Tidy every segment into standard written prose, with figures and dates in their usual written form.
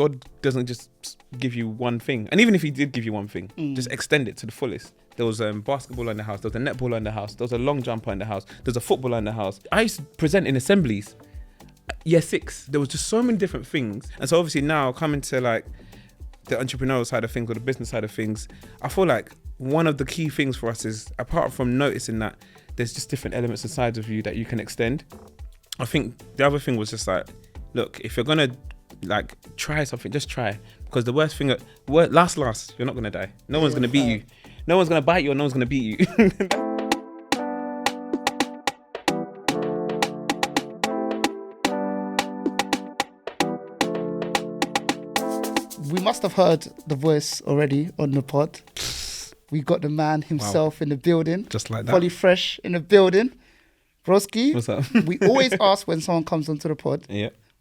God doesn't just give you one thing. And even if he did give you one thing, just extend it to the fullest. There was basketball in the house. There was a netball in the house. There was a long jumper in the house. There was a footballer in the house. I used to present in assemblies. Year 6, there was just so many different things. And so obviously now coming to like the entrepreneurial side of things or the business side of things, I feel like one of the key things for us is, apart from noticing that there's just different elements and sides of you that you can extend, I think the other thing was just like, look, if you're gonna like try something, just try. Because the worst thing, last, you're not gonna die. No one's gonna beat you. No one's gonna bite you, or no one's gonna beat you. We must have heard the voice already on the pod. We got the man himself in the building. Just like that. Folly Fresh in the building. Broski, What's up? We always ask when someone comes onto the pod,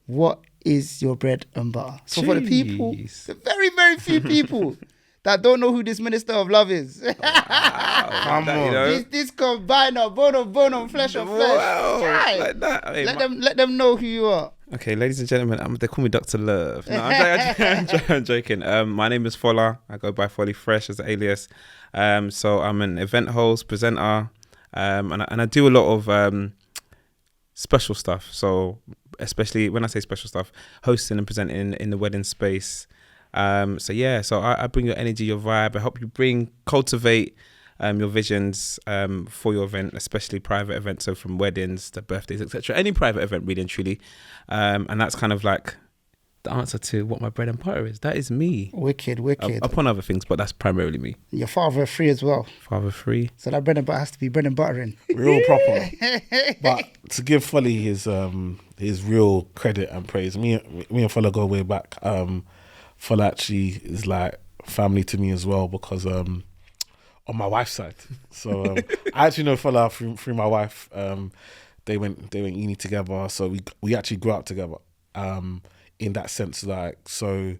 what is your bread and butter? So for the people, the very, very few people that don't know who this Minister of Love is. Come on. You know? This combiner, bone on flesh on flesh. Wow, like that. Hey, let them know who you are. Okay, ladies and gentlemen, they call me Dr. Love. No, I'm joking. My name is Fola. I go by Folly Fresh as an alias. So I'm an event host, presenter, and I do a lot of special stuff. So especially when I say special stuff, hosting and presenting in the wedding space. So I bring your energy, your vibe. I help you cultivate your visions for your event, especially private events, so from weddings to birthdays, etc. Any private event, really and truly. And that's kind of like the answer to what my bread and butter is. That is me. Wicked. Upon other things, but that's primarily me. You're father of 3 as well. Father of 3. So that bread and butter has to be bread and buttering. Real proper. But to give Folly his real credit and praise, me and Fola go way back. Fola actually is like family to me as well, because on my wife's side. So I actually know Fola through my wife. They went uni together, so we actually grew up together. In that sense, like, so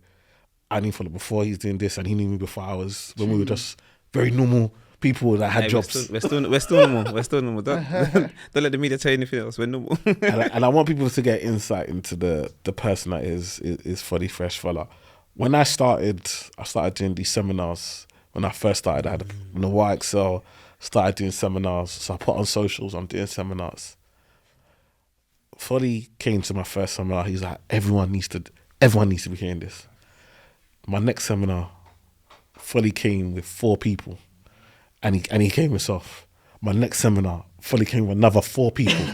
I knew Fola before he's doing this, and he knew me before when we were just very normal people that had jobs. We're still normal. We're still normal. Don't let the media tell you anything else. We're normal. and I want people to get insight into the person that is Folly Fresh Fola. When I started doing these seminars. When I first started, I had YXL, started doing seminars. So I put on socials, I'm doing seminars. Folly came to my first seminar. He's like, everyone needs to be hearing this. My next seminar, Folly came with 4 people, and he came himself. My next seminar, Folly came with another 4 people.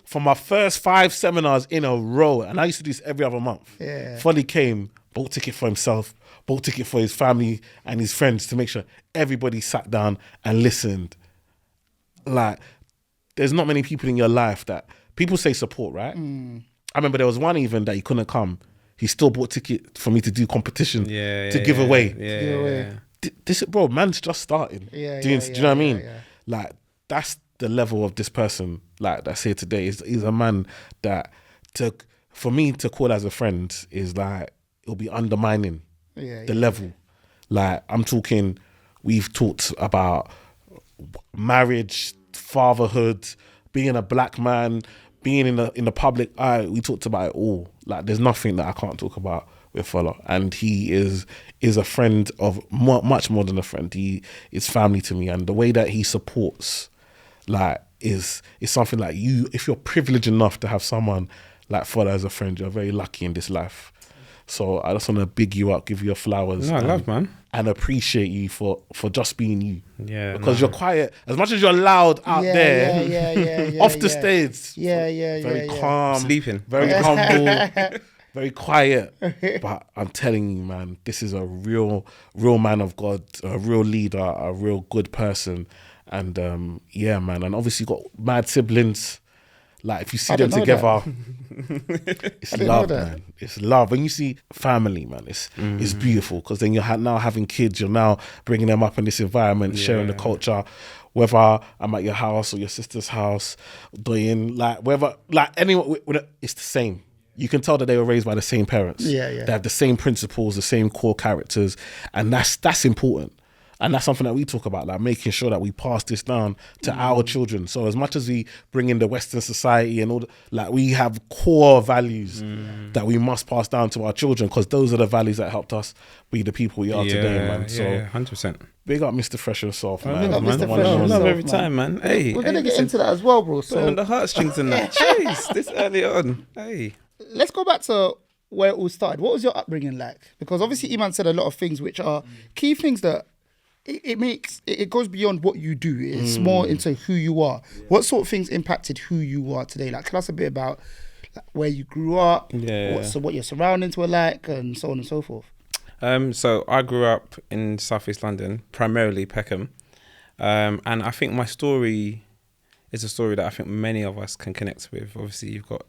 For my first 5 seminars in a row, and I used to do this every other month. Yeah. Folly came, bought ticket for himself, bought ticket for his family and his friends to make sure everybody sat down and listened. Like, there's not many people in your life that people say support, right? I remember there was one even that he couldn't come. He still bought ticket for me to do competition to give away. This, bro, man's just starting. Do you know what I mean? Yeah. Like, that's the level of this person, like, that's here today. He's a man that for me to call as a friend is like, it'll be undermining the level. Like, I'm talking, we've talked about marriage, fatherhood, being a black man, being in the public eye. We talked about it all. Like, there's nothing that I can't talk about with Fola. And he is a friend of much more than a friend. He is family to me, and the way that he supports, like, is something like, if you're privileged enough to have someone like Fola as a friend, you're very lucky in this life. So I just want to big you up, give you your flowers. No, I love, man. And appreciate you for just being you. Yeah. Because you're quiet. As much as you're loud out there, off the stage. Very calm. Sleeping. Very humble. Very quiet. But I'm telling you, man, this is a real man of God, a real leader, a real good person. And man. And obviously got mad siblings. Like, if you see them together, it's love, man. It's love. When you see family, man, it's beautiful, because then you're now having kids. You're now bringing them up in this environment, sharing the culture. Whether I'm at your house or your sister's house, doing anyone, it's the same. You can tell that they were raised by the same parents. They have the same principles, the same core characters, and that's important. And that's something that we talk about, like making sure that we pass this down to our children. So as much as we bring in the Western society and all, like we have core values that we must pass down to our children, because those are the values that helped us be the people we are today, man. So 100%. Big up Mr. Fresh himself, man. Big up Mr. Fresh Love himself, every time, man. Hey, we're gonna get into that as well, bro. So on the heartstrings and that. Jeez, this early on. Hey, let's go back to where it all started. What was your upbringing like? Because obviously Iman said a lot of things which are key things that it goes beyond what you do. It's more into who you are. What sort of things impacted who you are today? Like, tell us a bit about where you grew up, what your surroundings were like, and so on and so forth. So I grew up in Southeast London, primarily Peckham, and I think my story is a story that I think many of us can connect with. Obviously, you've got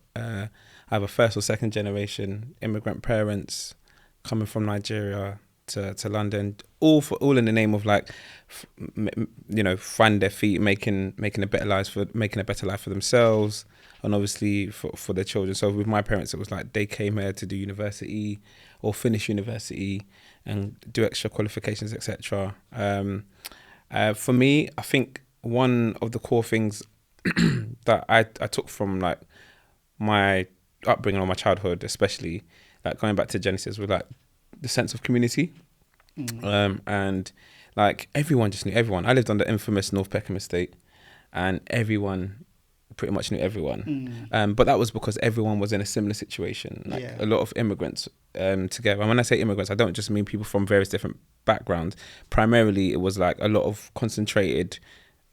either first or second generation immigrant parents coming from Nigeria to London, all in the name of like, find their feet, making a better life for themselves, and obviously for their children. So with my parents, it was like they came here to do university or finish university and do extra qualifications, etc. For me, I think one of the core things that I took from like my upbringing or my childhood, especially like going back to Genesis, was like the sense of community. And like everyone just knew everyone. I lived on the infamous North Peckham estate, and everyone pretty much knew everyone. But that was because everyone was in a similar situation, like a lot of immigrants together. And when I say immigrants, I don't just mean people from various different backgrounds. Primarily, it was like a lot of concentrated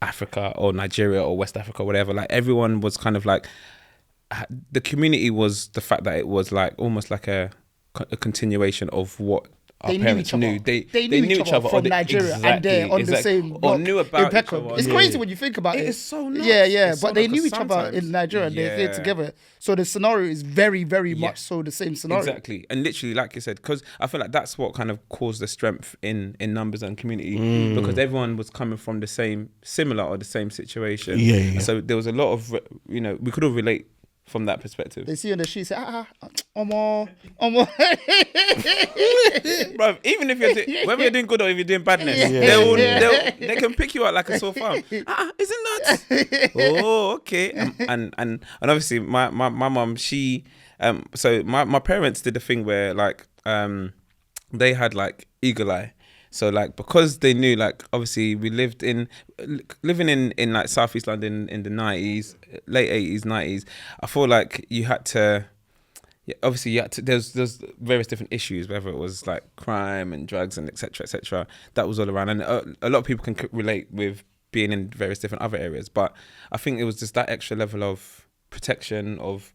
Africa or Nigeria or West Africa, whatever. Like everyone was kind of like, the community was the fact that it was like almost like a continuation of what our parents knew. They knew each other from Nigeria, and they're on the same block, or knew about in Peckham. It's crazy when you think about it. It is so nuts. But so they knew each other in Nigeria and they're here together. So the scenario is very, very much so the same scenario. Exactly. And literally, like you said, because I feel like that's what kind of caused the strength in numbers and community, because everyone was coming from the same situation. So there was a lot of, we could all relate from that perspective. They see you on the street, say, Omo. Bro, even if whether you're doing good or if you're doing badness, they can pick you out like a sore thumb. Isn't that? Oh, okay. And obviously my mom, she so my parents did the thing where like they had like eagle eye. So like, because they knew, like, obviously we living in like Southeast London in the 90s, late 80s, 90s, I feel like you had to, there's various different issues, whether it was like crime and drugs and et cetera, that was all around. And a lot of people can relate with being in various different other areas. But I think it was just that extra level of protection, of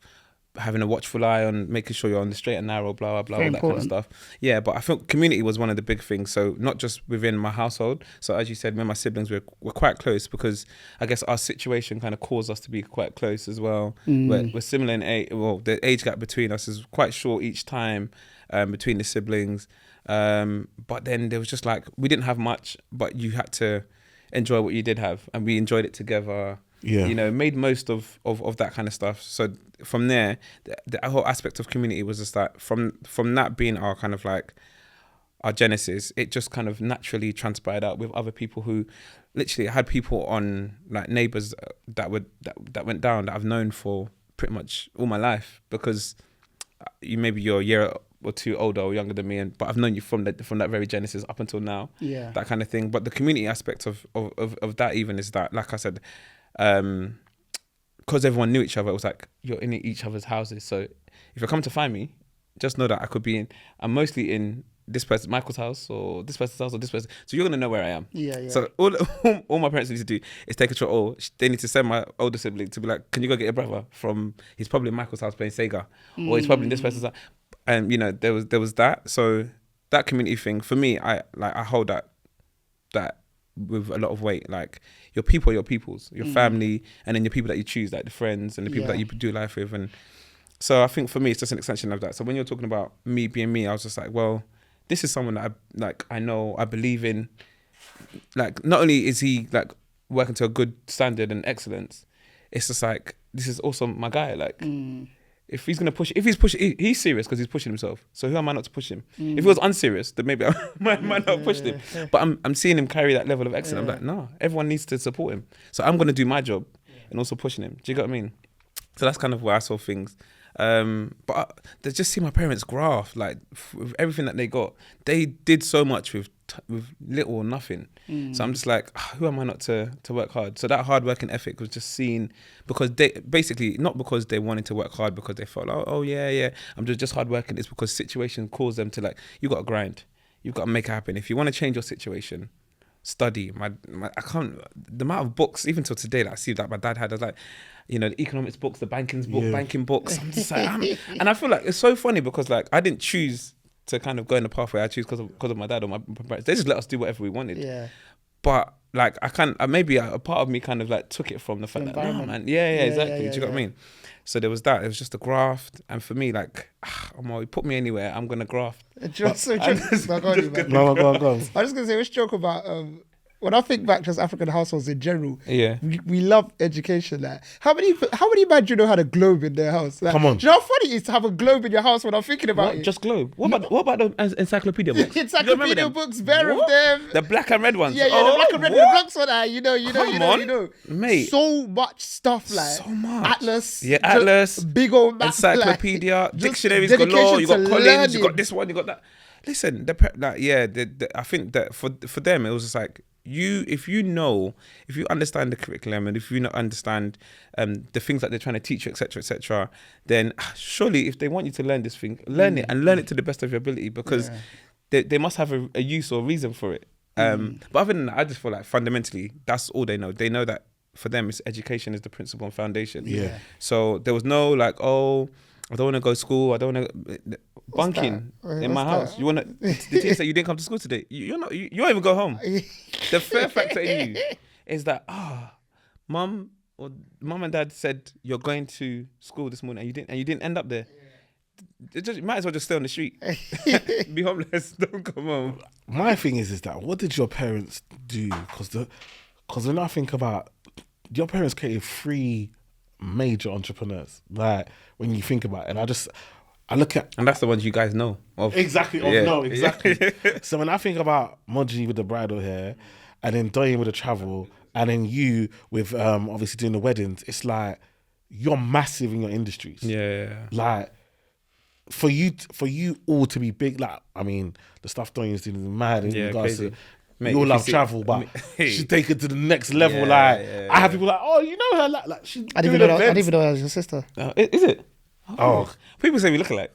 having a watchful eye on making sure you're on the straight and narrow, blah, blah, blah, all that kind of stuff. Yeah, but I think community was one of the big things. So not just within my household. So as you said, me and my siblings were quite close, because I guess our situation kind of caused us to be quite close as well. We're similar in age. Well, the age gap between us is quite short each time between the siblings. But then there was just like, we didn't have much, but you had to enjoy what you did have, and we enjoyed it together. Made most of that kind of stuff. So from there, the whole aspect of community was just that from that being our kind of like our genesis, it just kind of naturally transpired out with other people who literally had people on, like neighbours that went down that I've known for pretty much all my life, because you're a year or two older or younger than me, but I've known you from that very genesis up until now. That kind of thing. But the community aspect of that even is that, like I said, because everyone knew each other, it was like you're in each other's houses. So if you come to find me, just know that I could be I'm mostly in this person, Michael's house, or this person's house, or this person. So you're gonna know where I am. So all my parents need to do is take control. Or they need to send my older sibling to be like, can you go get your brother from? He's probably in Michael's house playing Sega, or he's probably in this person's house. And there was that. So that community thing for me, I hold that with a lot of weight. Like, your people are your peoples, your family, and then your people that you choose, like the friends and the people that you do life with. And so I think for me, it's just an extension of that. So when you're talking about me being me, I was just like, well, this is someone that I know, I believe in. Like, not only is he like working to a good standard and excellence, it's just like, this is also my guy. Like, if he's gonna push, if he's pushing, he's serious because he's pushing himself. So who am I not to push him? If he was unserious, then maybe I might not push him. But I'm seeing him carry that level of excellence. I'm like, no, everyone needs to support him. So I'm gonna do my job and also pushing him. Do you get what I mean? So that's kind of where I saw things. But they just see my parents graft, like with everything that they got. They did so much with little or nothing. So I'm just like, who am I not to work hard? So that hard working ethic was just seen because they basically, not because they wanted to work hard because they felt like, oh yeah, I'm just hard working. It's because situation caused them to like, you got to grind. You've got to make it happen. If you want to change your situation, study. I can't, the amount of books, even till today, that I see that my dad had, I was like, you know, the economics books, the banking books. I'm just like, and I feel like it's so funny because like I didn't choose to kind of go in the pathway I choose because of my dad or my parents. They just let us do whatever we wanted. Yeah. But like I can't, maybe a part of me kind of like took it from the fact that, no, man, exactly. Do you know what I mean? So there was that. It was just a graft, and for me, like, you put me anywhere, I'm gonna graft. Go on. I was just gonna say, let's joke about when I think back to just African households in general, Yeah. we love education. Like, how many men do you know had a globe in their house? Like, Come on. Do you know how funny it is to have a globe in your house when I'm thinking about it? Just globe. What about the encyclopedia books? Encyclopedia books, bare of them. The black and red ones. Yeah, the black and red with the blocks on that. You know. Mate. So much stuff, like So much. Atlas. Yeah, Atlas. Big old map, Encyclopedia, like, dictionaries dedication galore. You got to Collins, learning. you got this one, you got that. Listen, I think that for them, it was just like, if you understand the curriculum and if you understand the things that they're trying to teach you, etc., then surely if they want you to learn this thing, learn it and learn it to the best of your ability, because they must have a use or reason for it. But other than that, I just feel like fundamentally that's all they know. They know that for them, it's education is the principle and foundation. Yeah. So there was no like, oh, I don't want to go to school. I don't want to bunking in my house. You want to? The teacher said you didn't come to school today. You won't even go home. The fear factor in you is that mum and dad said you're going to school this morning and you didn't end up there. You might as well just stay on the street. Be homeless. Don't come home. My thing is that what did your parents do? Because when I think about your parents created 3 major entrepreneurs, like when you think about it, and I look at, and that's the ones you guys know of. Exactly. So when I think about Moji with the bridal hair, and then Doyen with the travel, and then you with obviously doing the weddings, it's like you're massive in your industries. Yeah. Like for you all to be big, like I mean the stuff Doyen's doing is mad in regards crazy. to. Mate, we all love travel, but she's taken it to the next level. I have people like, oh, you know her, like she's I didn't even know that was your sister. Is it? Oh, people say we look alike.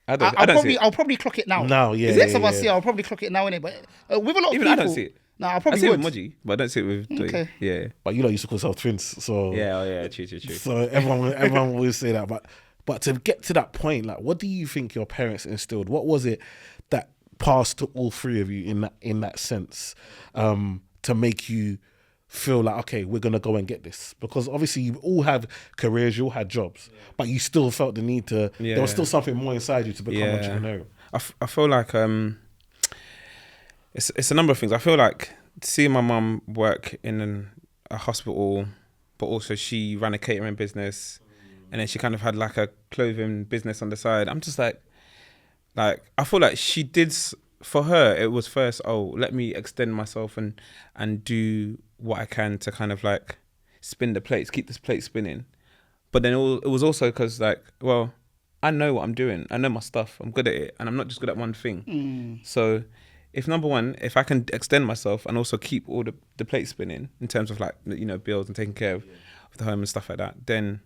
I don't see it. I'll probably clock it now. No, yeah. Next time I see it, I'll probably clock it now, innit? But with a lot of Even people, I don't see it. No, I I probably see it would. with Moji, but I don't see it with Doy. Okay. Yeah. But you know, used to call yourself twins, so True. So everyone will always say that, but to get to that point, like, what do you think your parents instilled? What was it that passed to all 3 of you in that sense, to make you feel like, okay, we're gonna go and get this? Because obviously you all have careers, you all had jobs, but you still felt the need to. There was still something more inside you to become entrepreneurial. I feel like it's a number of things. I feel like seeing my mum work in a hospital, but also she ran a catering business, and then she kind of had like a clothing business on the side. I'm just like I feel like she did. For her, it was first, let me extend myself and do what I can to kind of like spin the plates, keep this plate spinning. But then it was also because like, well, I know what I'm doing. I know my stuff. I'm good at it. And I'm not just good at one thing. So if I can extend myself and also keep all the plates spinning in terms of like, you know, bills and taking care of the home and stuff like that, then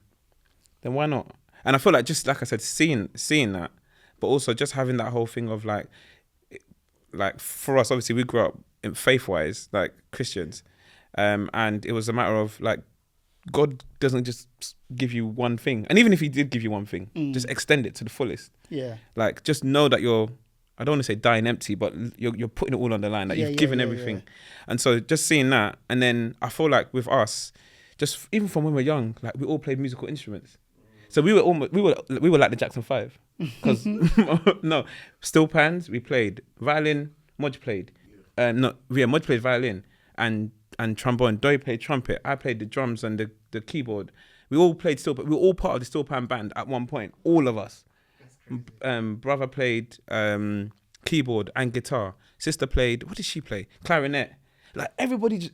why not? And I feel like, just like I said, seeing that, but also just having that whole thing of like for us, obviously we grew up in faith-wise, like Christians, and it was a matter of like, God doesn't just give you one thing, and even if He did give you one thing, just extend it to the fullest. Yeah, like just know that I don't want to say dying empty, but you're putting it all on the line. Like you've given everything, and so just seeing that, and then I feel like with us, just even from when we were young, like we all played musical instruments. So we were like the Jackson 5, because no, steel pans we played, violin, Modge played, Modge played violin and trombone, Doy played trumpet, I played the drums and the keyboard, We all played steel, but we were all part of the steel pan band at one point. All of us. Brother played keyboard and guitar. Sister played, what did she play? Clarinet. Like everybody,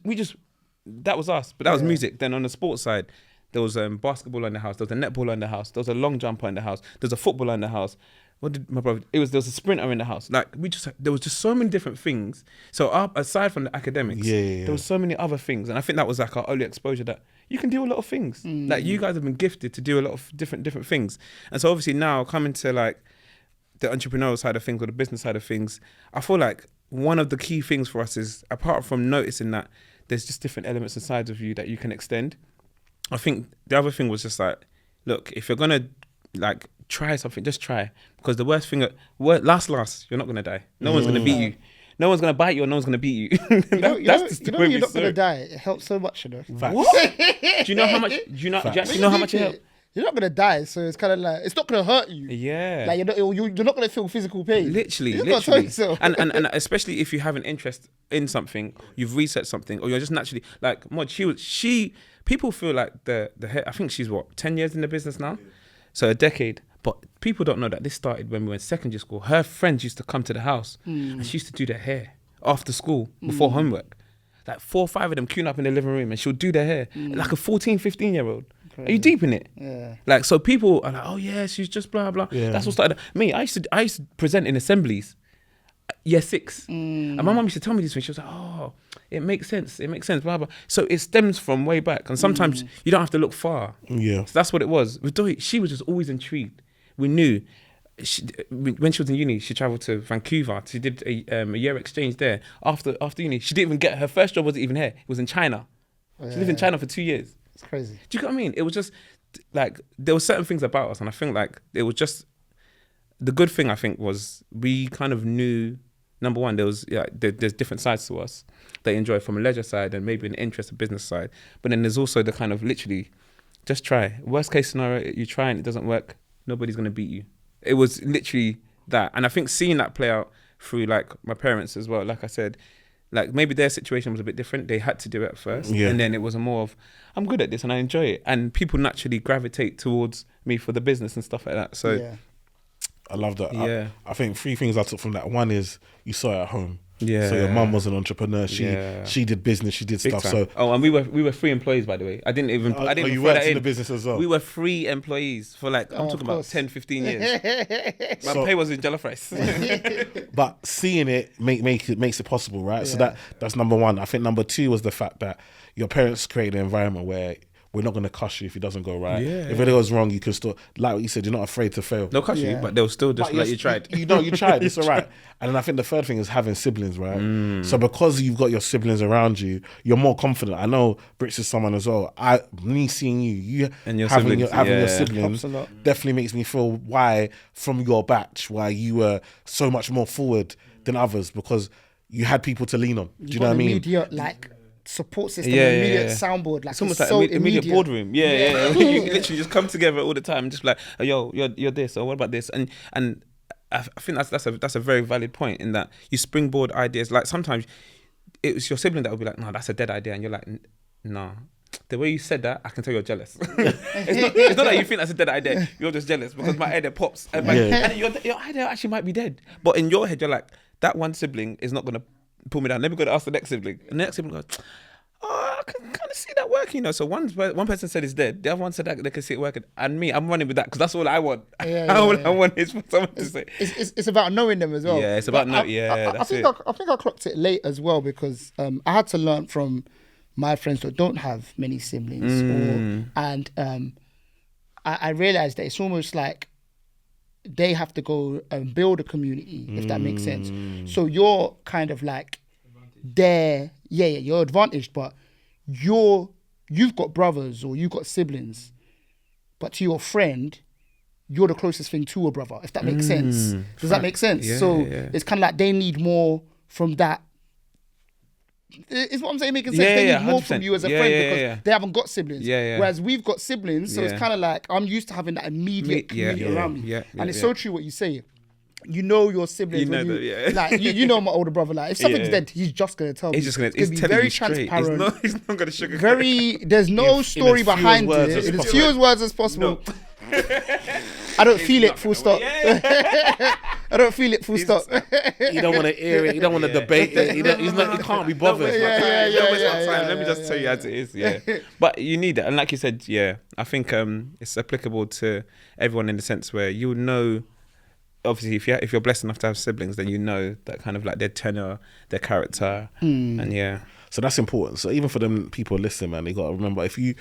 that was us. But that was music. Then on the sports side, there was basketball in the house. There was a netball in the house. There was a long jumper in the house. There was a footballer in the house. What did my brother? There was a sprinter in the house. Like there was just so many different things. So aside from the academics, there was so many other things, and I think that was like our early exposure that you can do a lot of things. Like you guys have been gifted to do a lot of different things, and so obviously now coming to like the entrepreneurial side of things or the business side of things, I feel like one of the key things for us is, apart from noticing that there's just different elements and sides of you that you can extend, I think the other thing was just like, look, if you're gonna like try something, just try, because the worst thing, last, you're not gonna die. No one's gonna beat you. No one's gonna bite you, or no one's gonna beat you. You know you're not gonna die. It helps so much, you know. What? Do you know how much? Do you actually know how much it helps? You're not gonna die, so it's kind of like, it's not gonna hurt you. Yeah. Like you're not gonna feel physical pain. Literally. And especially if you have an interest in something, you've researched something, or you're just naturally like Mod. She people feel like the head. I think she's 10 years in the business now, so a decade. But people don't know that this started when we were in secondary school. Her friends used to come to the house, and she used to do their hair after school before homework. Like 4 or 5 of them queuing up in the living room, and she'll do their hair like a 14, 15-year-old. Are you deep in it? Yeah. Like, so people are like, oh yeah, she's just blah blah. Yeah. That's what started. Me, I used to present in assemblies, year 6, and my mum used to tell me this when she was like, oh, it makes sense, blah blah. So it stems from way back, and sometimes you don't have to look far. Yeah. So that's what it was. With Doi, she was just always intrigued. We knew. When she was in uni, she travelled to Vancouver. She did a year exchange there. After uni, she didn't even get her first job. Wasn't even here. It was in China. She lived in China for 2 years. It's crazy. Do you get what I mean? It was just like there were certain things about us, and I think like it was just the good thing. I think was we kind of knew, number one, there's different sides to us that you enjoy, from a leisure side and maybe an interest, a business side. But then there's also the kind of literally just try. Worst case scenario, you try and it doesn't work. Nobody's gonna beat you. It was literally that, and I think seeing that play out through like my parents as well. Like I said, like maybe their situation was a bit different. They had to do it at first, and then it was more of, I'm good at this and I enjoy it, and people naturally gravitate towards me for the business and stuff like that. So I love that. Yeah, I think 3 things I took from that. One is you saw it at home. Yeah. So your mum was an entrepreneur. She did business. She did big stuff. Time. So and we were 3 employees, by the way. I didn't even you throw worked that in the business as well. We were 3 employees for like I'm talking about 10, 15 years. My pay was in jollof rice. But seeing it makes it possible, right? Yeah. So that's number one. I think number 2 was the fact that your parents created an environment where we're not going to cuss you if it doesn't go right. Yeah. If it goes wrong, you can still, like what you said, you're not afraid to fail. They'll cuss you, but they'll still just like you tried. You tried. It's all right. And then I think the third thing is having siblings, right? So because you've got your siblings around you, you're more confident. I know Brits is someone as well. Me seeing you and your having your siblings definitely makes me feel why from your batch, why you were so much more forward than others, because you had people to lean on. Do you know what I mean? Immediate, like, support system, immediate soundboard, like it's almost like so immediate boardroom. You literally just come together all the time, just like, oh, yo, you're this, or what about this, and I think that's a very valid point in that you springboard ideas. Like sometimes it's your sibling that will be like, no, that's a dead idea, and you're like, no. The way you said that, I can tell you're jealous. It's not that you think that's a dead idea. You're just jealous because my idea pops, and your idea actually might be dead. But in your head, you're like, that one sibling is not gonna pull me down. Let me go to ask the next sibling. And the next sibling goes, oh, I can kind of see that working, So one person said it's dead. The other one said that they can see it working. And me, I'm running with that because that's all I want. All I want is for someone to say. It's about knowing them as well. Yeah, it's about knowing. I think I clocked it late as well because I had to learn from my friends that don't have many siblings, I realized that it's almost like they have to go and build a community, if that makes sense. So you're kind of like there, you're advantaged, but you've got brothers or you've got siblings, but to your friend, you're the closest thing to a brother, if that makes sense. Does that make sense? It's kind of like they need more from that. Is what I'm saying making sense? They need more 100%. From you as a friend because they haven't got siblings. Whereas we've got siblings, so it's kind of like I'm used to having that immediate community around me. And it's so true what you say. you know your siblings. You know when that, yeah. Like you know my older brother. Like if something's dead, he's just gonna tell me. He's just gonna. He's He's be telling very you straight. transparent. He's not gonna sugarcoat. Very. There's no story in as few behind words it. as In as possible. few words as possible. No. I don't feel it. Full stop. Yeah. I don't feel it. Full stop. You don't want to hear it. You don't want to debate it. He can't be bothered. Yeah. Let me just tell you as it is. Yeah. But you need it, and like you said, yeah, I think it's applicable to everyone in the sense where you know. Obviously, if you're blessed enough to have siblings, then you know that kind of like their tenor, their character, and yeah. So that's important. So even for them people listening, man, they got to remember, if you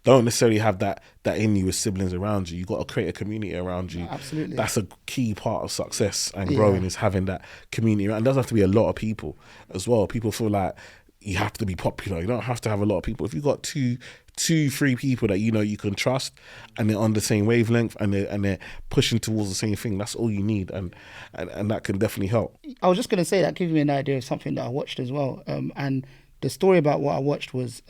don't necessarily have that in you with siblings around you, you got to create a community around you. Absolutely. That's a key part of success and growing, is having that community around. It doesn't have to be a lot of people as well. People feel like you have to be popular. You don't have to have a lot of people. If you've got two, 3 people that you know you can trust, and they're on the same wavelength, and they're pushing towards the same thing, that's all you need, and that can definitely help. I was just gonna say that gives me an idea of something that I watched as well. And the story about what I watched was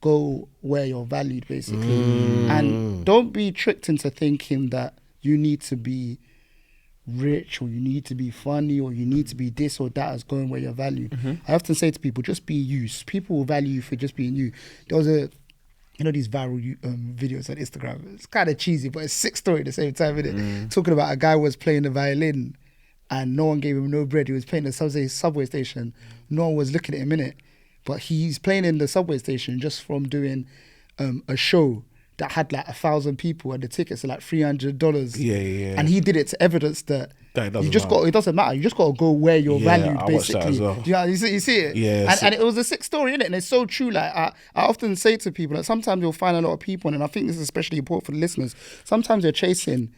go where you're valued, basically, and don't be tricked into thinking that you need to be rich or you need to be funny or you need to be this or that as going where you're valued. I often say to people, just be you. People will value you for just being you. There was these viral videos on Instagram. It's kind of cheesy, but it's a sick story at the same time, isn't it? Talking about a guy was playing the violin and no one gave him no bread. He was playing the subway station. No one was looking at him, innit? But he's playing in the subway station just from doing a show that had like 1,000 people and the tickets are like $300. Yeah. And he did it to evidence that it doesn't matter. You just got to go where you're valued, I watched basically. that as well. Do you see it? Yeah. And it was a sick story, innit? And it's so true. Like I often say to people that sometimes you'll find a lot of people, and I think this is especially important for the listeners. Sometimes you're chasing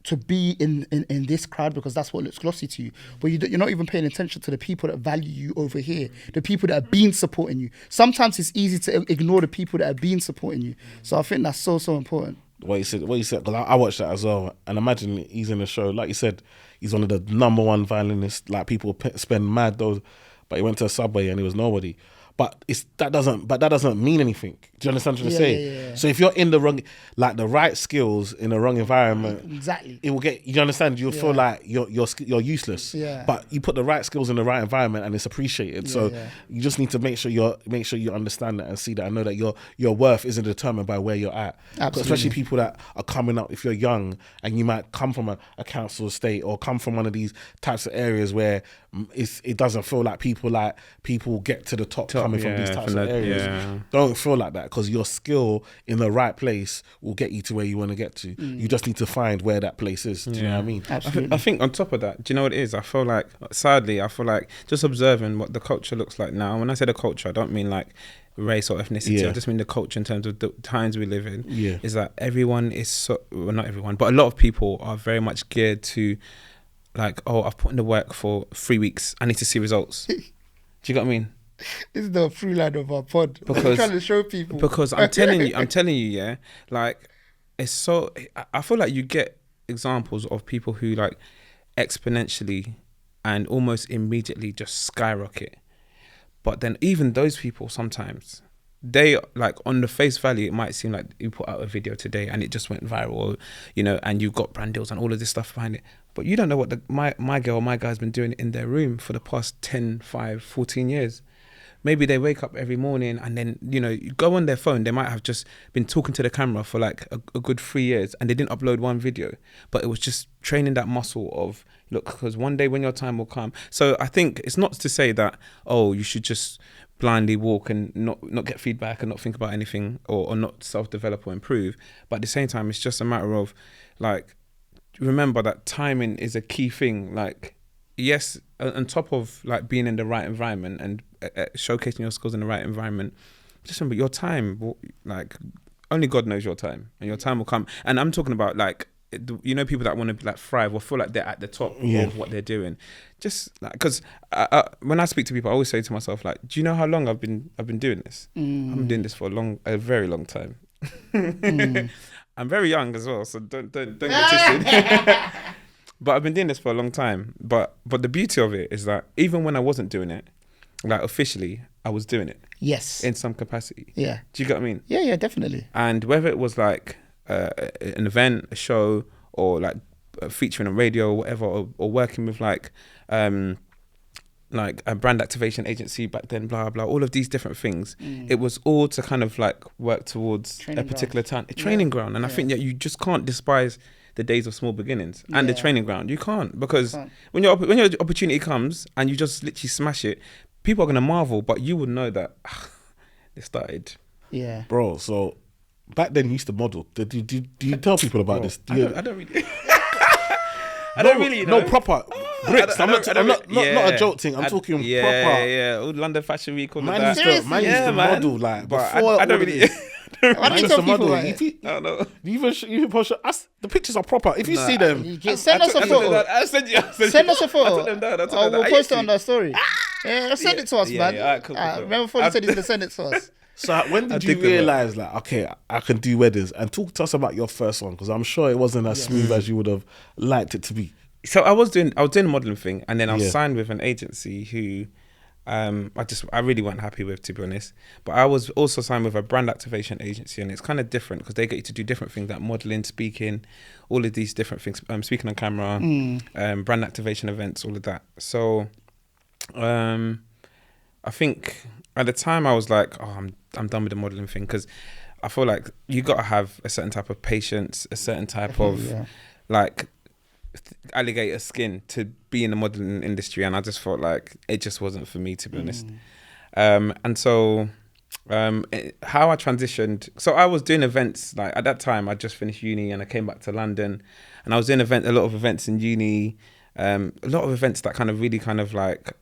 to be in this crowd because that's what looks glossy to you, but you're not even paying attention to the people that value you over here, the people that have been supporting you. Sometimes it's easy to ignore the people that have been supporting you. So I think that's so important. What you said, because I watched that as well, and imagine he's in the show, like you said, he's one of the number one violinists. Like people spend mad though, but he went to a subway and he was nobody. But that doesn't mean anything. Do you understand what I'm trying to say? Yeah. So if you're in the wrong, like the right skills in the wrong environment, exactly, it will get. You understand? You'll feel like you're useless. Yeah. But you put the right skills in the right environment, and it's appreciated. So you just need to make sure you understand that and see that, and know that your worth isn't determined by where you're at. Absolutely. Especially people that are coming up. If you're young and you might come from a council estate or come from one of these types of areas where it doesn't feel like people get to the top coming from these types of areas. Yeah. Don't feel like that, because your skill in the right place will get you to where you want to get to. You just need to find where that place is. Do you know what I mean? Absolutely. I think on top of that, do you know what it is? I feel like just observing what the culture looks like now. When I say the culture, I don't mean like race or ethnicity. I just mean the culture in terms of the times we live in. Is that everyone is not everyone, but a lot of people are very much geared to like, oh, I've put in the work for 3 weeks. I need to see results. Do you get what I mean? This is the through line of our pod. Because I'm trying to show people. Because I'm telling you, yeah, like it's so. I feel like you get examples of people who like exponentially and almost immediately just skyrocket. But then even those people sometimes, they like on the face value, it might seem like you put out a video today and it just went viral, you know, and you've got brand deals and all of this stuff behind it. But you don't know what my girl or my guy's been doing in their room for the past 10, 5, 14 years. Maybe they wake up every morning and then, you know, you go on their phone, they might have just been talking to the camera for like a good 3 years and they didn't upload one video, but it was just training that muscle of, look, because one day when your time will come. So I think it's not to say that, oh, you should just blindly walk and not get feedback and not think about anything or not self-develop or improve. But at the same time, it's just a matter of like, remember that timing is a key thing. Like, yes, on top of like being in the right environment and showcasing your skills in the right environment, just remember your time, like only God knows your time, and your time will come. And I'm talking about like, you know, people that want to like thrive or feel like they're at the top of what they're doing. Just like, because when I speak to people, I always say to myself, like, do you know how long I've been doing this? I've been doing this for a very long time. I'm very young as well, so don't get twisted. But I've been doing this for a long time. But the beauty of it is that even when I wasn't doing it, like officially, I was doing it. Yes. In some capacity. Yeah. Do you get what I mean? Yeah, definitely. And whether it was like an event, a show, or like featuring on radio or whatever, or working with like a brand activation agency back then, blah blah, all of these different things. It was all to kind of like work towards a particular training ground. And I think that you just can't despise the days of small beginnings and the training ground. You can't, because when your opportunity comes and you just literally smash it, people are gonna marvel, but you would know that it started. Yeah, bro. So back then you used to model. Do you tell people about this? I don't really. I don't really know. No, proper bricks. I'm not a joke thing. I'm talking proper. Yeah. All London Fashion Week, all of that. Used to model like but before. I don't really. Why do you tell people I don't know. You even post us. The pictures are proper. If you see them, send us a photo. I'll send you. Send us a photo. I took them down. We'll post it on the story. Yeah, send it to us, man. Yeah, cool. Remember, Folly said he's gonna send it to us. So when did you realise, like, okay, I can do weddings? And talk to us about your first one, because I'm sure it wasn't as smooth as you would have liked it to be. So I was doing the modelling thing, and then I was signed with an agency who I really weren't happy with, to be honest. But I was also signed with a brand activation agency, and it's kind of different because they get you to do different things like modelling, speaking, all of these different things, speaking on camera, brand activation events, all of that. So I think at the time I was like, oh, I'm done with the modelling thing, because I feel like you got to have a certain type of patience, a certain type of like alligator skin to be in the modelling industry, and I just felt like it just wasn't for me, to be honest. And so how I transitioned, so I was doing events, like at that time I just finished uni and I came back to London, and I was doing a lot of events in uni, a lot of events that kind of really kind of like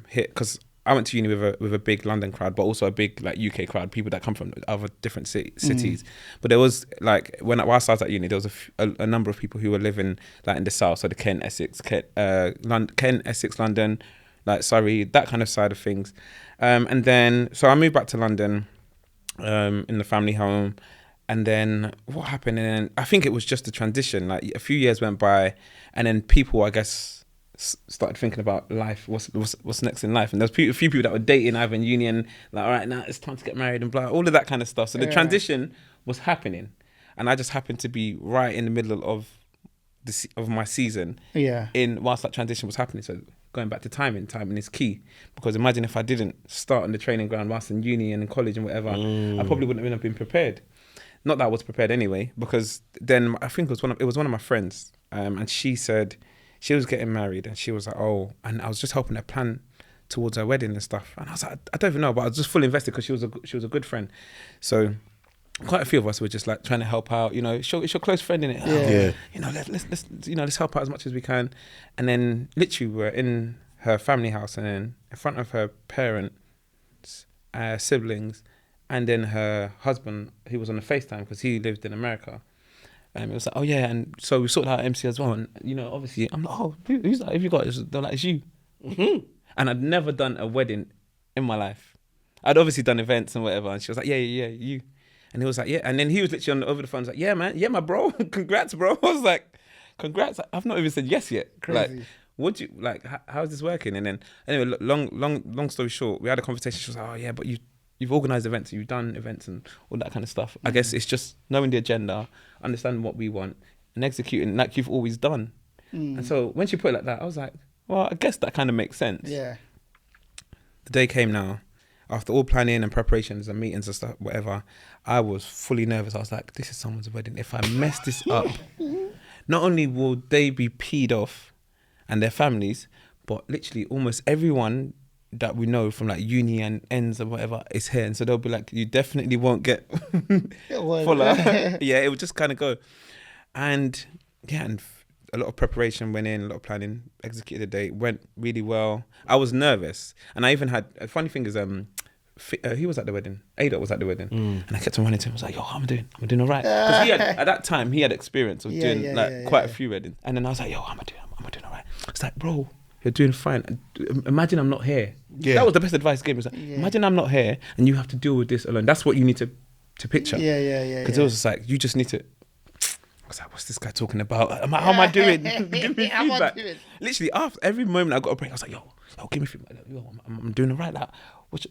hit, because I went to uni with a big London crowd, but also a big like UK crowd, people that come from other different cities. But there was like whilst I was at uni, there was a number of people who were living like in the south, so the Kent, Essex, London, like Surrey, that kind of side of things. And then so I moved back to London in the family home, and then what happened? And then I think it was just a transition. Like a few years went by, and then people, I guess, started thinking about life, what's next in life, and there's a few people that were dating either in uni and like, all right, now it's time to get married and blah, all of that kind of stuff. So the transition was happening, and I just happened to be right in the middle of my season. Whilst that transition was happening. So going back to timing is key, because imagine if I didn't start on the training ground whilst in uni and in college and whatever, I probably wouldn't have been prepared. Not that I was prepared anyway, because then I think it was one of my friends, and she said she was getting married, and she was like, oh, and I was just helping her plan towards her wedding and stuff. And I was like, I don't even know, but I was just fully invested because she was a good friend. So quite a few of us were just like trying to help out, you know, it's your close friend, innit? You know, let's help out as much as we can. And then literally we're in her family house, and then in front of her parents, siblings, and then her husband, who was on the FaceTime because he lived in America. It was like, oh yeah, and so we sorted out MC as well, and you know, obviously, I'm like, oh, who's that? Have you got? They're like, it's you. And I'd never done a wedding in my life. I'd obviously done events and whatever, and she was like, yeah, you. And he was like, yeah, and then he was literally over the phone, was like, yeah, man, yeah, my bro, congrats, bro. I was like, congrats. I've not even said yes yet. Crazy. Like, would you like? How's this working? And then anyway, long story short, we had a conversation. She was like, oh yeah, but you've organised events, you've done events and all that kind of stuff. I guess it's just knowing the agenda, understanding what we want, and executing like you've always done. And so when she put it like that, I was like, well, I guess that kind of makes sense. Yeah. The day came now, after all planning and preparations and meetings and stuff, whatever, I was fully nervous. I was like, this is someone's wedding. If I mess this up, not only will they be peed off and their families, but literally almost everyone that we know from like uni and ends or whatever is here, and so they'll be like, you definitely won't get Fola. Yeah, it would just kind of go, and a lot of preparation went in, a lot of planning, executed the day, went really well. I was nervous, and I even had a funny thing is he was at the wedding, Ada was at the wedding, and I kept on running to him. I was like, yo, how am I doing all right? Because at that time he had experience of doing quite a few weddings, and then I was like, yo, I'm doing all right. It's like, bro, you're doing fine. Imagine I'm not here. That was the best advice he gave me. Like, imagine I'm not here and you have to deal with this alone. That's what you need to picture. Because it was just like, you just need to. I was like, what's this guy talking about? How am I doing? Give me feedback. Literally, after every moment I got a break, I was like, yo, give me feedback. Yo, I'm doing all right. Like,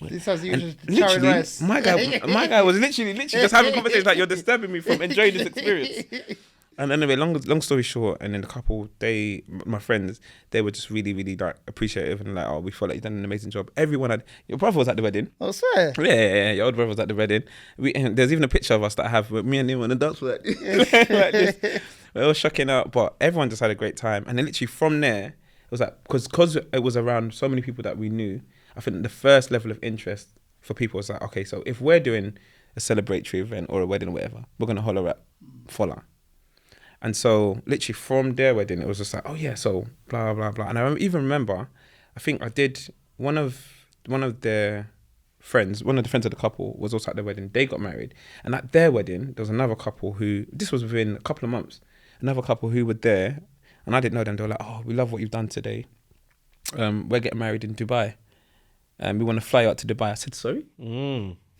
this sounds you just literally, rice. my guy was literally just having conversations like, you're disturbing me from enjoying this experience. And anyway, long story short, and then the couple, my friends, they were just really, really like appreciative and like, oh, we felt like you've done an amazing job. Your brother was at the wedding. Oh, swear. Yeah, your older brother was at the wedding. And there's even a picture of us that I have with me and him on the dance floor like this. We were shocking out, but everyone just had a great time. And then literally from there, it was like, because it was around so many people that we knew, I think the first level of interest for people was like, okay, so if we're doing a celebratory event or a wedding or whatever, we're going to holler at Fola. And so literally from their wedding, it was just like, oh yeah, so blah, blah, blah. And I even remember, I think I did, one of the friends of the couple was also at their wedding. They got married. And at their wedding, there was another couple who, this was within a couple of months, another couple who were there. And I didn't know them. They were like, oh, we love what you've done today. We're getting married in Dubai. We want to fly out to Dubai. I said, sorry?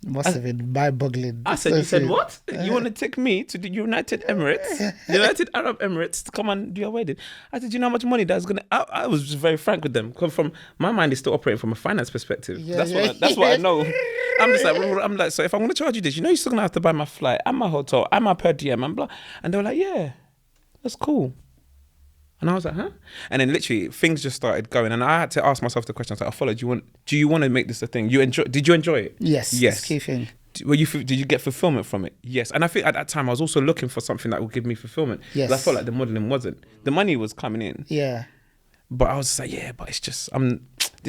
Must have been mind-boggling. I said, you said what? You want to take me to the United Arab Emirates to come and do your wedding? I said, you know how much money that's going to... I was just very frank with them. Because from my mind is still operating from a finance perspective. That's what I know. I'm like, so if I'm going to charge you this, you know you're still going to have to buy my flight and my hotel and my per diem and blah. And they were like, yeah, that's cool. And I was like, huh? And then literally things just started going, and I had to ask myself the question. I was like, Follow, do you want to make this a thing? Did you enjoy it? Yes. That's the key thing. Did you get fulfillment from it? Yes. And I think at that time I was also looking for something that would give me fulfillment. Yes. I felt like the modeling wasn't. The money was coming in. Yeah. But I was just like, yeah, but it's just I'm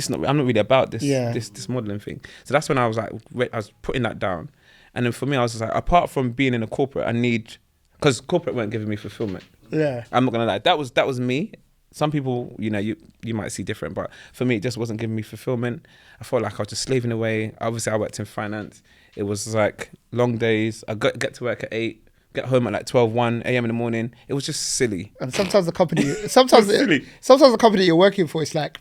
not really about this this modeling thing. So that's when I was like, I was putting that down. And then for me, I was just like, apart from being in a corporate, because corporate weren't giving me fulfillment. Yeah, I'm not gonna lie. That was me. Some people, you might see different, but for me, it just wasn't giving me fulfillment. I felt like I was just slaving away. Obviously, I worked in finance. It was like long days. I get to work at 8, get home at like 12, 1 a.m. in the morning. It was just silly. And sometimes the company you're working for, it's like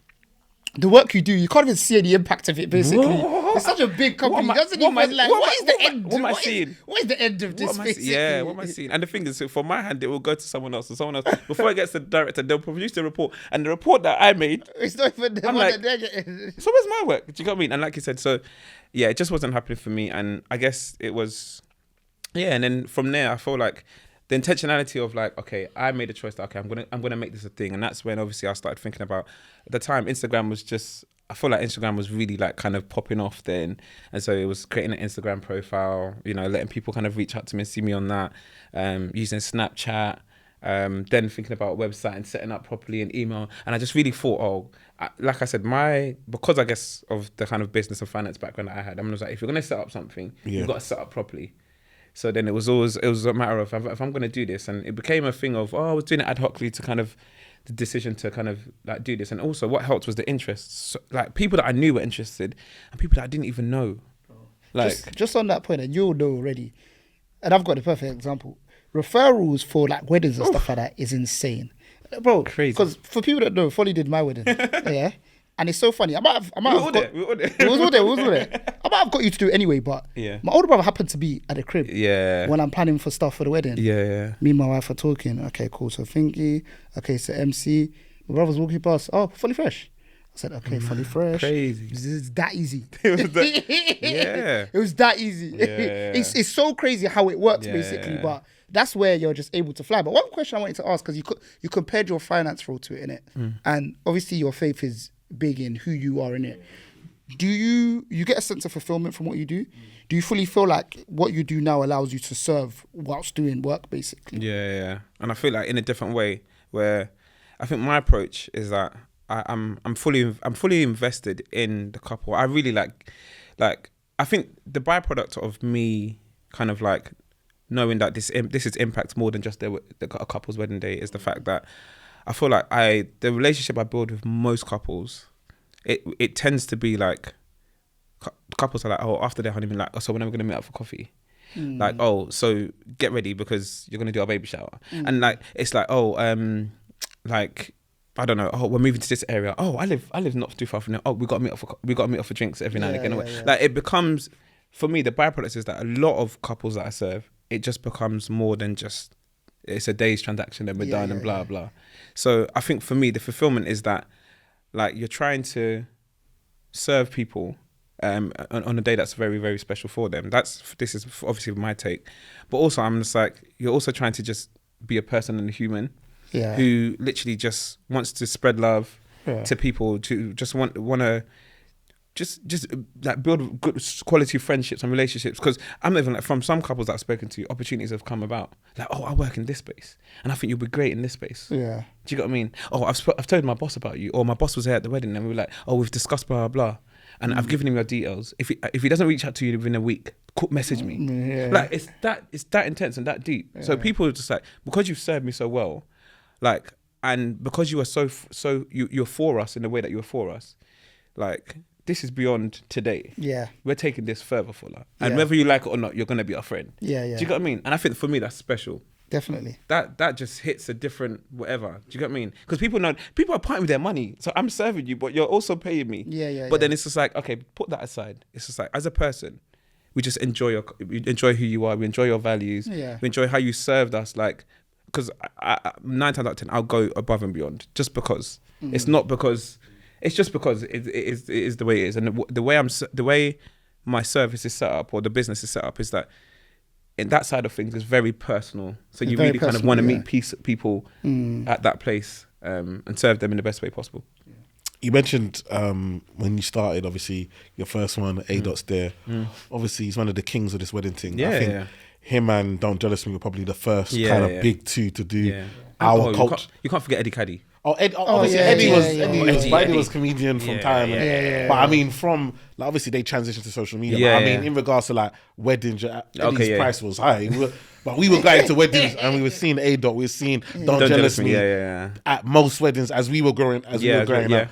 the work you do, you can't even see any impact of it. Basically, it's such a big company. What is the end? What am I seeing? What is the end of this? Yeah, what am I seeing? And the thing is, for my hand, it will go to someone else. And someone else, before it gets to the director, they'll produce the report. And the report that I made, it's not even the one that they're getting. So where's my work? Do you know what I mean? And like you said, so yeah, it just wasn't happening for me. And I guess it was, yeah. And then from there, I feel like the intentionality of like, okay, I made a choice that, okay, I'm gonna make this a thing. And that's when obviously I started thinking about, at the time, Instagram was just, I feel like Instagram was really like kind of popping off then. And so it was creating an Instagram profile, letting people kind of reach out to me and see me on that, using Snapchat, then thinking about website and setting up properly and email. And I just really thought, like I said, because I guess of the kind of business and finance background that I had, I was like, if you're going to set up something, you've got to set up properly. So then it was a matter of, if I'm going to do this, and it became a thing of, I was doing it ad hocly to kind of, the decision to kind of like do this. And also what helped was the interest. So, like people that I knew were interested and people that I didn't even know. Like just on that point, and you'll know already, and I've got the perfect example. Referrals for like weddings and stuff like that is insane. Bro, crazy. Because for people that know, Folly did my wedding. Yeah. And it's so funny. We was all there. I might have got you to do it anyway, but my older brother happened to be at the crib when I'm planning for stuff for the wedding. Yeah. Me and my wife are talking. Okay, cool. So Finky. Okay, so MC. My brother's walking past. Oh, Folly Fresh. I said, okay, Folly Fresh. Crazy. It's that easy. It was that easy. Yeah. It's so crazy how it works, basically. But that's where you're just able to fly. But one question I wanted to ask, because you compared your finance role to it, innit? And obviously your faith is big in who you are in it. Do you get a sense of fulfillment from what you do? Do you fully feel like what you do now allows you to serve whilst doing work, basically? Yeah. And I feel like in a different way, where I think my approach is that I'm fully invested in the couple. I really like I think the byproduct of me kind of like knowing that this is impact more than just a couple's wedding day is the fact that I feel like the relationship I build with most couples, it tends to be like, couples are like, oh, after their honeymoon, like, oh, so when are we going to meet up for coffee? Like, oh, so get ready because you're going to do our baby shower. And like, it's like, oh, like, I don't know, oh, we're moving to this area. Oh, I live not too far from there. Oh, we got to meet up for drinks every now and again. Yeah. Like, it becomes, for me, the byproduct is that a lot of couples that I serve, it just becomes more than just, it's a day's transaction, then we're done and blah, blah. So I think for me, the fulfillment is that, like, you're trying to serve people on a day that's very, very special for them. This is obviously my take. But also, I'm just like, you're also trying to just be a person and a human Yeah. who literally just wants to spread love to people, to just want to just like build good quality friendships and relationships. Because I'm even like, from some couples that I've spoken to, opportunities have come about. Like, oh, I work in this space and I think you'll be great in this space. Yeah. Do you get what I mean? Oh, I've told my boss about you, or my boss was here at the wedding and we were like, oh, we've discussed blah, blah, blah. And I've given him your details. If he doesn't reach out to you within a week, message me. Yeah. Like, it's that intense and that deep. Yeah. So people are just like, because you've served me so well, like, and because you are you're for us in the way that you're for us, like, this is beyond today. Yeah. We're taking this further, Fola. And whether you like it or not, you're going to be our friend. Yeah. Do you get what I mean? And I think for me, that's special. Definitely. That just hits a different whatever. Do you get what I mean? Because people are parting with their money. So I'm serving you, but you're also paying me. Yeah. But then it's just like, okay, put that aside. It's just like, as a person, we just enjoy who you are. We enjoy your values. Yeah. We enjoy how you served us. Like, because 9 times out of 10, I'll go above and beyond just because. It's not because. It's just because it is the way it is, and the way my service is set up or the business is set up is that in that side of things is very personal. So you really kind of want to meet people at that place and serve them in the best way possible. You mentioned when you started, obviously your first one, A-Dot's there. Obviously, he's one of the kings of this wedding thing. Yeah, I think him and Don't Jealous Me were probably the first kind of big two to do our culture. You can't forget Eddie Caddy. Eddie was comedian from time. But I mean, from like, obviously they transitioned to social media. But I mean, in regards to like weddings, Eddie's price was high. But we were going to weddings and we were seeing A-Dot, we were seeing Don't Jealous Me at most weddings as we were growing up.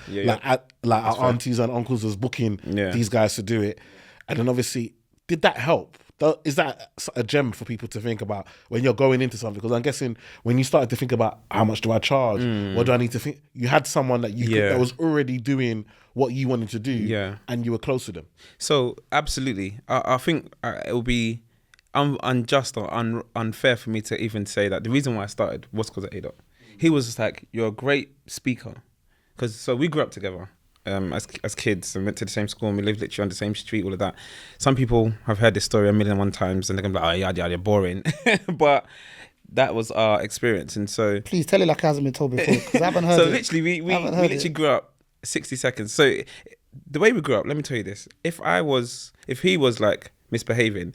Like our aunties and uncles was booking these guys to do it. And then obviously, did that help? Is that a gem for people to think about when you're going into something? Because I'm guessing when you started to think about how much do I charge, what do I need to think, you had someone that that was already doing what you wanted to do, and you were close to them. So absolutely, I think it will be unjust or unfair for me to even say that the reason why I started was because of A-Dot. He was just like, you're a great speaker, because we grew up together. As kids and went to the same school and we lived literally on the same street, all of that. Some people have heard this story 1,000,001 times and they're gonna be like, oh, yeah, boring. But that was our experience. And so please tell it like it hasn't been told before, because I haven't heard so it. Literally we literally grew up 60 seconds. So the way we grew up, let me tell you this. If he was like misbehaving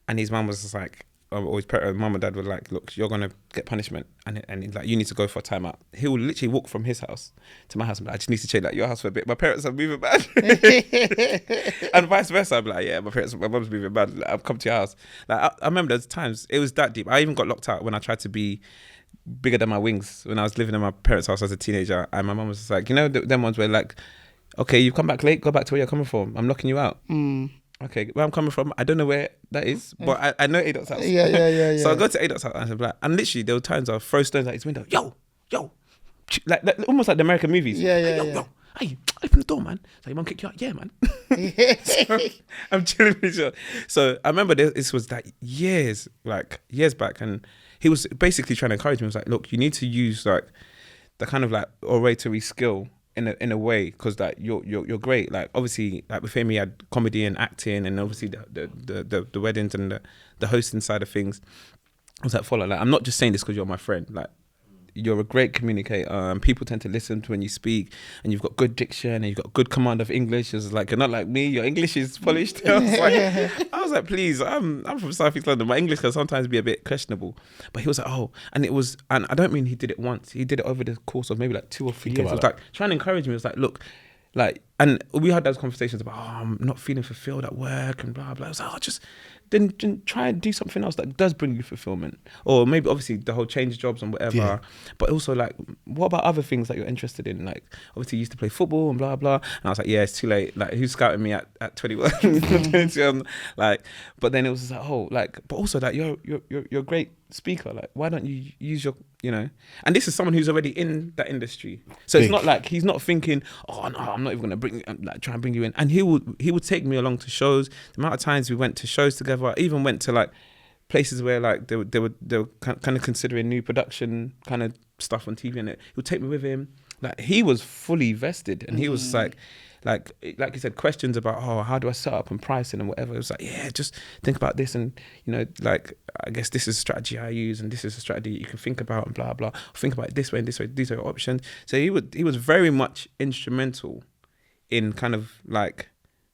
and his mum was just like, or his mum and dad were like, look, you're gonna get punishment, and he's like, you need to go for a timeout. He will literally walk from his house to my house and be like, I just need to check your house for a bit. My parents are moving bad. And vice versa. I'd be like, yeah, my mum's moving bad. Like, I've come to your house. Like I remember there's times it was that deep. I even got locked out when I tried to be bigger than my wings when I was living in my parents' house as a teenager, and my mum was just like, you know, them ones where like, okay, you've come back late, go back to where you're coming from. I'm locking you out. Okay, where I'm coming from, I don't know where that is, but I know A-Dot's house. Yeah. So I go to A-Dot's house and I'm like, and literally there were times I throw stones at his window. Yo, like almost like the American movies. Yo, hey, open the door, man. So your mum kick you out? Yeah, man. So I'm chilling with you. So I remember this was like years back, and he was basically trying to encourage me. He was like, look, you need to use like the kind of like oratory skill in a way, because like you're great. Like obviously, like with him, he had comedy and acting, and obviously the weddings and the hosting side of things. I was like, Fola, like I'm not just saying this because you're my friend. Like you're a great communicator, and people tend to listen to when you speak, and you've got good diction and you've got good command of English. It's like, you're not like me, your English is polished. I was like, please, I'm from South East London, my English can sometimes be a bit questionable. But he was like, and I don't mean he did it once, he did it over the course of maybe like 2 or 3 years. It was like trying to encourage me. It was like, look, like, and we had those conversations about, I'm not feeling fulfilled at work and blah blah. I was like, just then try and do something else that does bring you fulfillment, or maybe obviously the whole change jobs and whatever, but also like, what about other things that you're interested in? Like obviously you used to play football and blah blah, and I was like, yeah, it's too late. Like who's scouting me at 21? Like, but then it was just like, but also that you're a great speaker. Like why don't you use your, you know? And this is someone who's already in that industry, so it's not like he's not thinking, oh no, I'm not even gonna try and bring you in. And he would take me along to shows. The amount of times we went to shows together, I even went to like places where like they were kind of considering new production kind of stuff on TV, and he would take me with him. Like he was fully vested, and he was like like you said, questions about, oh, how do I set up and pricing and whatever. It was like, yeah, just think about this, and you know, like, I guess this is a strategy I use, and this is a strategy you can think about, and blah blah. Think about it this way and this way. These are your options. So he was very much instrumental in kind of like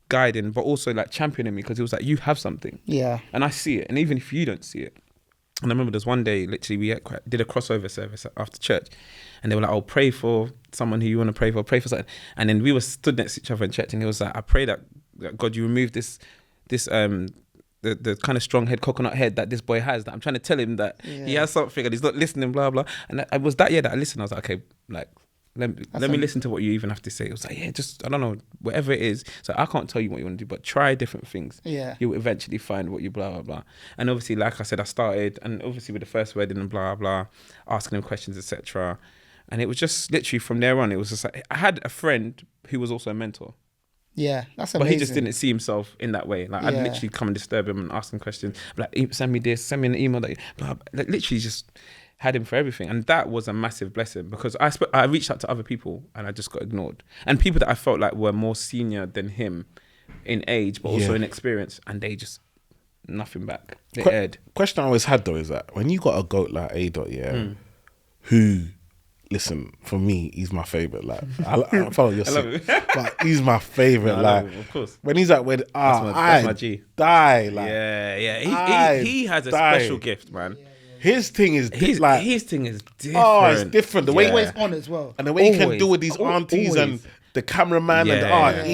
guiding, but also like championing me, because it was like, you have something, and I see it, and even if you don't see it. And I remember there's one day, literally, we did a crossover service after church, and they were like, "Oh, pray for someone who you want to pray for something." And then we were stood next to each other in church, and he was like, "I pray that God, you remove this the kind of strong head, coconut head that this boy has. That I'm trying to tell him that he has something and he's not listening, blah blah." And it was that year that I listened. I was like, okay, like, let me listen to what you even have to say. It was like, yeah, just, I don't know, whatever it is. So I can't tell you what you want to do, but try different things. Yeah. You'll eventually find what you blah, blah, blah. And obviously, like I said, I started, and obviously with the first wedding and blah, blah, asking him questions, etc. And it was just literally from there on, it was just like, I had a friend who was also a mentor. Yeah, that's amazing. But he just didn't see himself in that way. Like, I'd literally come and disturb him and ask him questions. Like, send me this, send me an email that, blah, blah. Like, literally just had him for everything. And that was a massive blessing, because I reached out to other people and I just got ignored. And people that I felt like were more senior than him in age, but also in experience, and they just, nothing back. They aired. Question I always had though is that when you got a goat like A Dot, who, listen, for me, he's my favourite. Like, I follow your sick, but he's my favourite. No, like, of course. When he's like, that's my G. Die. Like, he has a special gift, man. His thing is his thing is different. Oh, it's different. The way he's always on as well, and the way he can deal with these aunties and the cameraman and the art.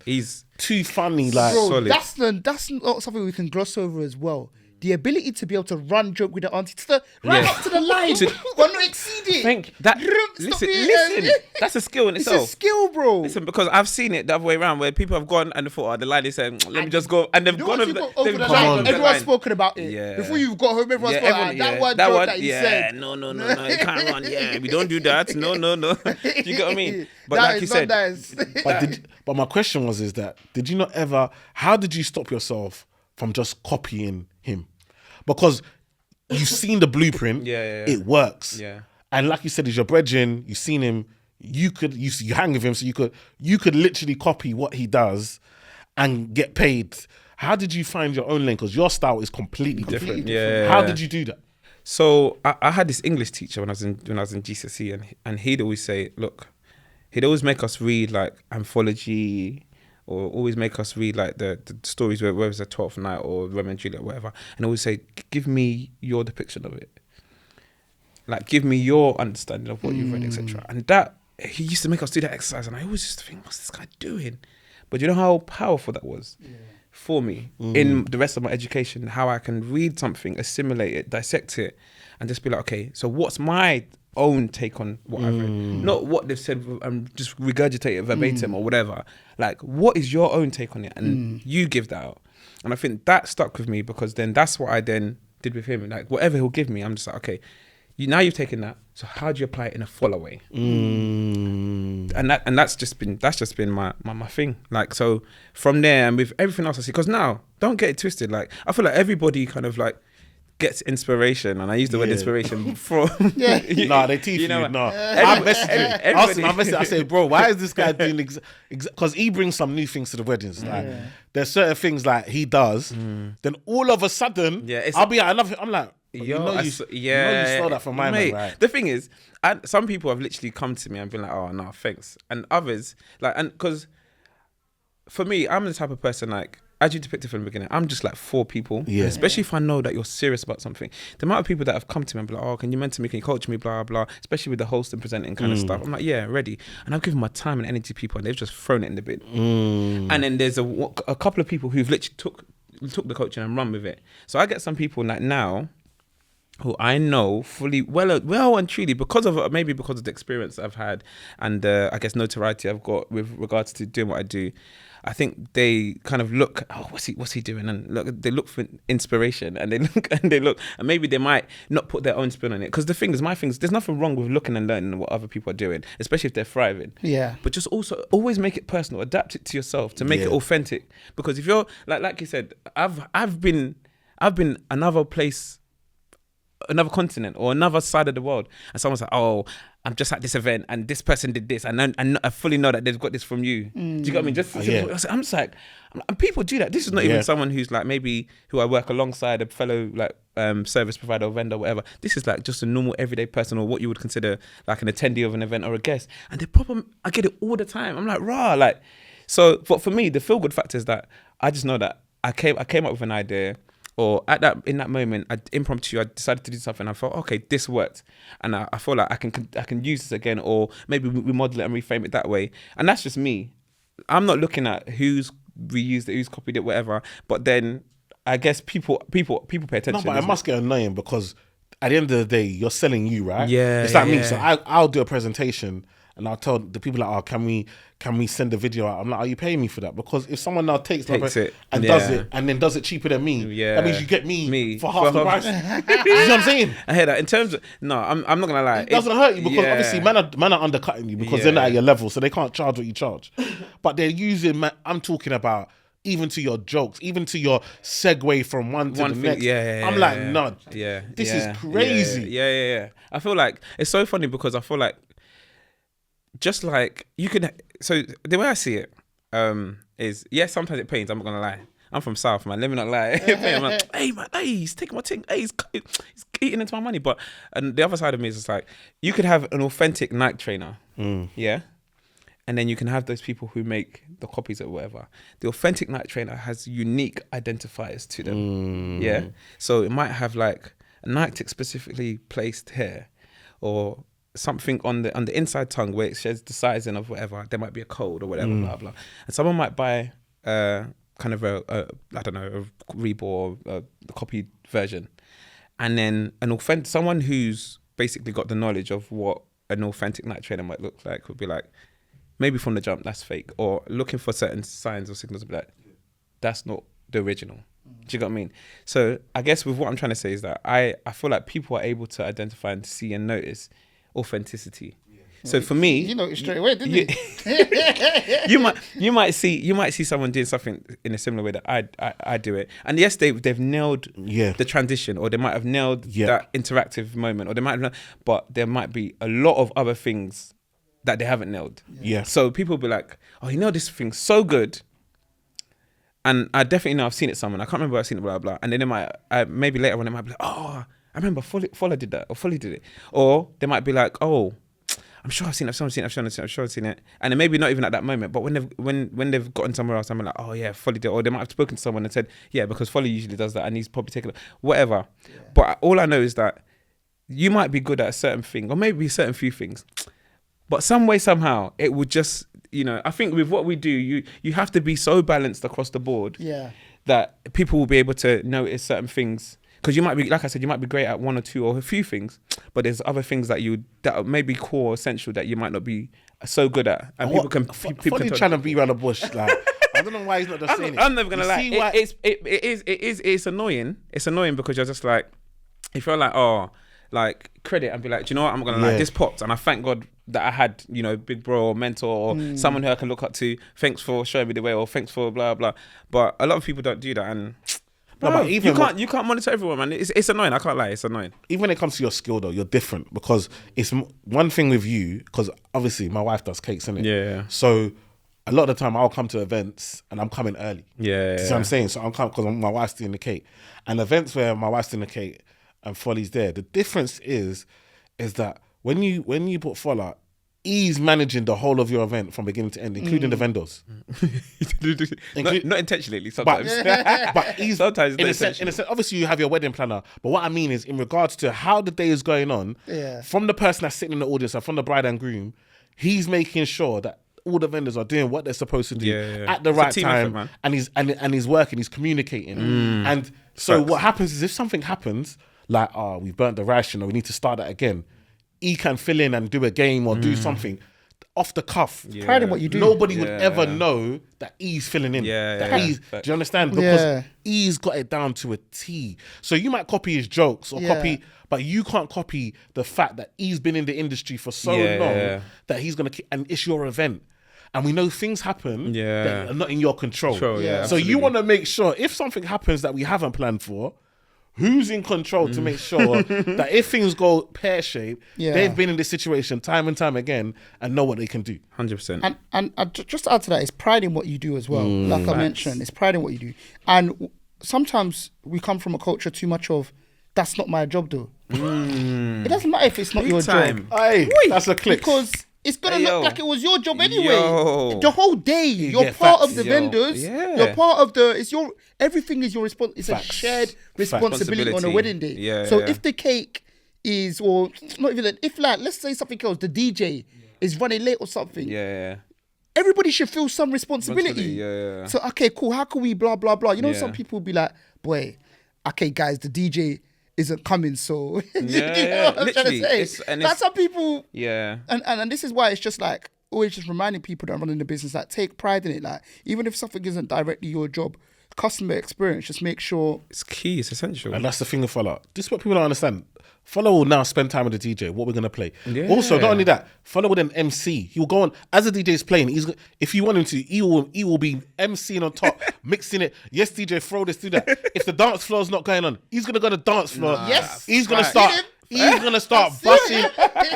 He's too funny. Like, bro, solid. That's not something we can gloss over as well. The ability to be able to run joke with the auntie up to the line, but not exceed it. Think that. Listen, that's a skill in itself. It's a skill, bro. Listen, because I've seen it the other way around, where people have gone and they thought, the line is saying, let me just go, and they've gone over the line. Everyone's spoken about it. Yeah. Before you've got home, everyone's gone, that one joke that you said. No, you can't run. Yeah, we don't do that. No. You get what I mean? But that like you said, nice. but my question was, is that, did you not ever, how did you stop yourself from just copying him? Because you've seen the blueprint, it works. Yeah. And like you said, he's your brethren, you've seen him, you hang with him, so you could literally copy what he does and get paid. How did you find your own lane? Because your style is completely different. Yeah. How did you do that? So I had this English teacher when I was in GCSE, and he'd always say, look, he'd always make us read like anthology, or always make us read like the stories, whether it's the 12th Night or Romeo and Juliet, whatever, and always say, give me your depiction of it. Like, give me your understanding of what you've read, etc. And that, he used to make us do that exercise, and I always used to think, what's this guy doing? But you know how powerful that was for me in the rest of my education, how I can read something, assimilate it, dissect it, and just be like, okay, so what's my own take on what I've read? Not what they've said and just regurgitate it verbatim or whatever. Like, what is your own take on it? And you give that out. And I think that stuck with me, because then that's what I then did with him. Like, whatever he'll give me, I'm just like, okay, now you've taken that, so how do you apply it in a Fola way? And that's just been my thing. Like, so from there, and with everything else I see, because now, don't get it twisted, like, I feel like everybody kind of like gets inspiration, and I use the word inspiration from they teach you. I message him. I say, bro, why is this guy doing because he brings some new things to the weddings. Like, there's certain things like he does, then all of a sudden, I'll be like, I love it. I'm like, you stole that from my man, right? The thing is, some people have literally come to me and been like, oh no, thanks, and others like, and because for me, I'm the type of person, like, as you depicted from the beginning, I'm just like for people, especially if I know that you're serious about something. The amount of people that have come to me and be like, oh, can you mentor me, can you coach me, blah, blah, especially with the host and presenting kind of stuff. I'm like, yeah, ready. And I've given my time and energy to people, and they've just thrown it in the bin. And then there's a couple of people who've literally took the coaching and run with it. So I get some people like now who I know fully well and truly, because of the experience I've had and I guess notoriety I've got with regards to doing what I do. I think they kind of look, oh, what's he doing? And they look for inspiration, and they look, and maybe they might not put their own spin on it. Because the thing is, there's nothing wrong with looking and learning what other people are doing, especially if they're thriving. Yeah. But just also always make it personal, adapt it to yourself to make it authentic. Because if you're like you said, I've been another place, another continent or another side of the world, and someone's like, oh, I'm just at this event and this person did this, and I fully know that they've got this from you. Do you get what I mean? I'm just like, and people do that. This is not even someone who's like maybe who I work alongside, a fellow like service provider or vendor or whatever. This is like just a normal everyday person, or what you would consider like an attendee of an event or a guest. And the problem, I get it all the time. I'm like, rah, like, so. But for me, the feel good factor is that I just know that I came up with an idea, or in that moment, I decided to do something. I thought, okay, this worked, and I feel like I can use this again, or maybe we model it and reframe it that way. And that's just me. I'm not looking at who's reused it, who's copied it, whatever. But then I guess people pay attention. No, but it must get annoying because at the end of the day, you're selling you, right? Yeah, it's like me. So I'll do a presentation. And I'll tell the people like, can we send the video out? I'm like, are you paying me for that? Because if someone now takes it and does it, and then does it cheaper than me, that means you get me for half the price. You know what I'm saying? I hear that. In terms of, no, I'm not gonna lie. It doesn't hurt you because obviously man are undercutting you because they're not at your level, so they can't charge what you charge. But they're using, I'm talking about, even to your jokes, even to your segue from one to the next. I'm like, no, this is crazy. Yeah. I feel like it's so funny because I feel like, just like you can, so the way I see it is, sometimes it pains. I'm not gonna lie. I'm from South, man. Let me not lie. I'm like, hey man, he's taking my thing. Hey, he's eating into my money. But and the other side of me is just like, you could have an authentic Nike trainer, and then you can have those people who make the copies or whatever. The authentic Nike trainer has unique identifiers to them. So it might have like a Nike tick specifically placed here, or something on the inside tongue where it says the sizing of whatever. There might be a code or whatever, blah blah. And someone might buy kind of a Reebok or a copied version, and then someone who's basically got the knowledge of what an authentic Nike trainer might look like would be like, maybe from the jump that's fake, or looking for certain signs or signals would be like, that's not the original. Do you get what I mean? So I guess with what I'm trying to say is that I feel like people are able to identify and see and notice authenticity. So for me, you noticed straight away, didn't you? you might see someone doing something in a similar way that I do it, and yes, they've nailed the transition, or they might have nailed that interactive moment, or they might have, but there might be a lot of other things that they haven't nailed. So people will be like, oh, you know this thing so good, and I definitely know I've seen it somewhere. I can't remember where I've seen it, blah blah. And then they might maybe later on they might be like, oh, I remember Fola did that, or Folly did it, or they might be like, oh, I'm sure I've seen it, and then maybe not even at that moment, but when they've gotten somewhere else, I'm like, oh yeah, Folly did, or they might have spoken to someone and said, yeah, because Folly usually does that, and he's probably taken it, whatever. But all I know is that you might be good at a certain thing, or maybe a certain few things, but some way, somehow, it would just, I think with what we do, you have to be so balanced across the board that people will be able to notice certain things. Because you might be, like I said, you might be great at one or two or a few things, but there's other things that are maybe core or essential that you might not be so good at, and people can. People can trying to be around the bush, like I don't know why he's not just saying it. I'm never gonna lie. It's annoying. It's annoying because you're just like, you feel like, oh, like credit and be like, do you know what? I'm not gonna lie. This popped, and I thank God that I had, big bro or mentor or someone who I can look up to. Thanks for showing me the way, or thanks for blah blah. But a lot of people don't do that, and. No, but even you can't monitor everyone, man. It's annoying. I can't lie. It's annoying. Even when it comes to your skill, though, you're different because it's one thing with you. Because obviously, my wife does cakes, innit? Yeah. So a lot of the time, I'll come to events and I'm coming early. Yeah. See what I'm saying? So I'm coming because my wife's doing the cake, and events where my wife's doing the cake and Folly's there. The difference is that when you put Fola, he's managing the whole of your event from beginning to end, including the vendors. Not intentionally, sometimes. But he's sometimes in a sense, obviously you have your wedding planner. But what I mean is, in regards to how the day is going on, from the person that's sitting in the audience and from the bride and groom, he's making sure that all the vendors are doing what they're supposed to do at the right time, effort, and he's working, he's communicating, and so what happens is if something happens, like we've burnt the ration, or we need to start that again. He can fill in and do a game or do something off the cuff. Proud of what you do. Nobody would ever know that he's filling in. Do you understand? Because he's got it down to a T. So you might copy his jokes or copy, but you can't copy the fact that he's been in the industry for so long that he's going to, and it's your event. And we know things happen that are not in your control. So absolutely. You want to make sure if something happens that we haven't planned for, who's in control to make sure that if things go pear-shaped, they've been in this situation time and time again and know what they can do. 100%. And just to add to that, it's pride in what you do as well. Like I mentioned, it's pride in what you do. And sometimes we come from a culture too much of, that's not my job though. It doesn't matter if it's not your job. Aye, that's a click. Because it's gonna look like it was your job anyway. Yo. The whole day, you're part of the vendors. Yeah. You're part of the. Everything is your response. It's a shared responsibility on a Responsibility. wedding day. If the cake is, or not even that, if like, let's say something else, the DJ is running late or something. Everybody should feel some responsibility. So okay, cool. How can we blah blah blah? You know, some people will be like, boy, okay, guys, the DJ isn't coming, so you know what I'm trying to say. That's some people. And this is why it's just like always just reminding people that are running the business, like, take pride in it. Like, even if something isn't directly your job, customer experience, just make sure it's key, it's essential. And that's the thing with Fola. This is what people don't understand. Fola will now spend time with the DJ, what we're going to play. Also, not only that, Fola will then MC. He will go on, as the DJ is playing, if you want him to, he will be MCing on top, mixing it. Yes, DJ, throw this, do that. If the dance floor is not going on, he's going to go to the dance floor. He's going to start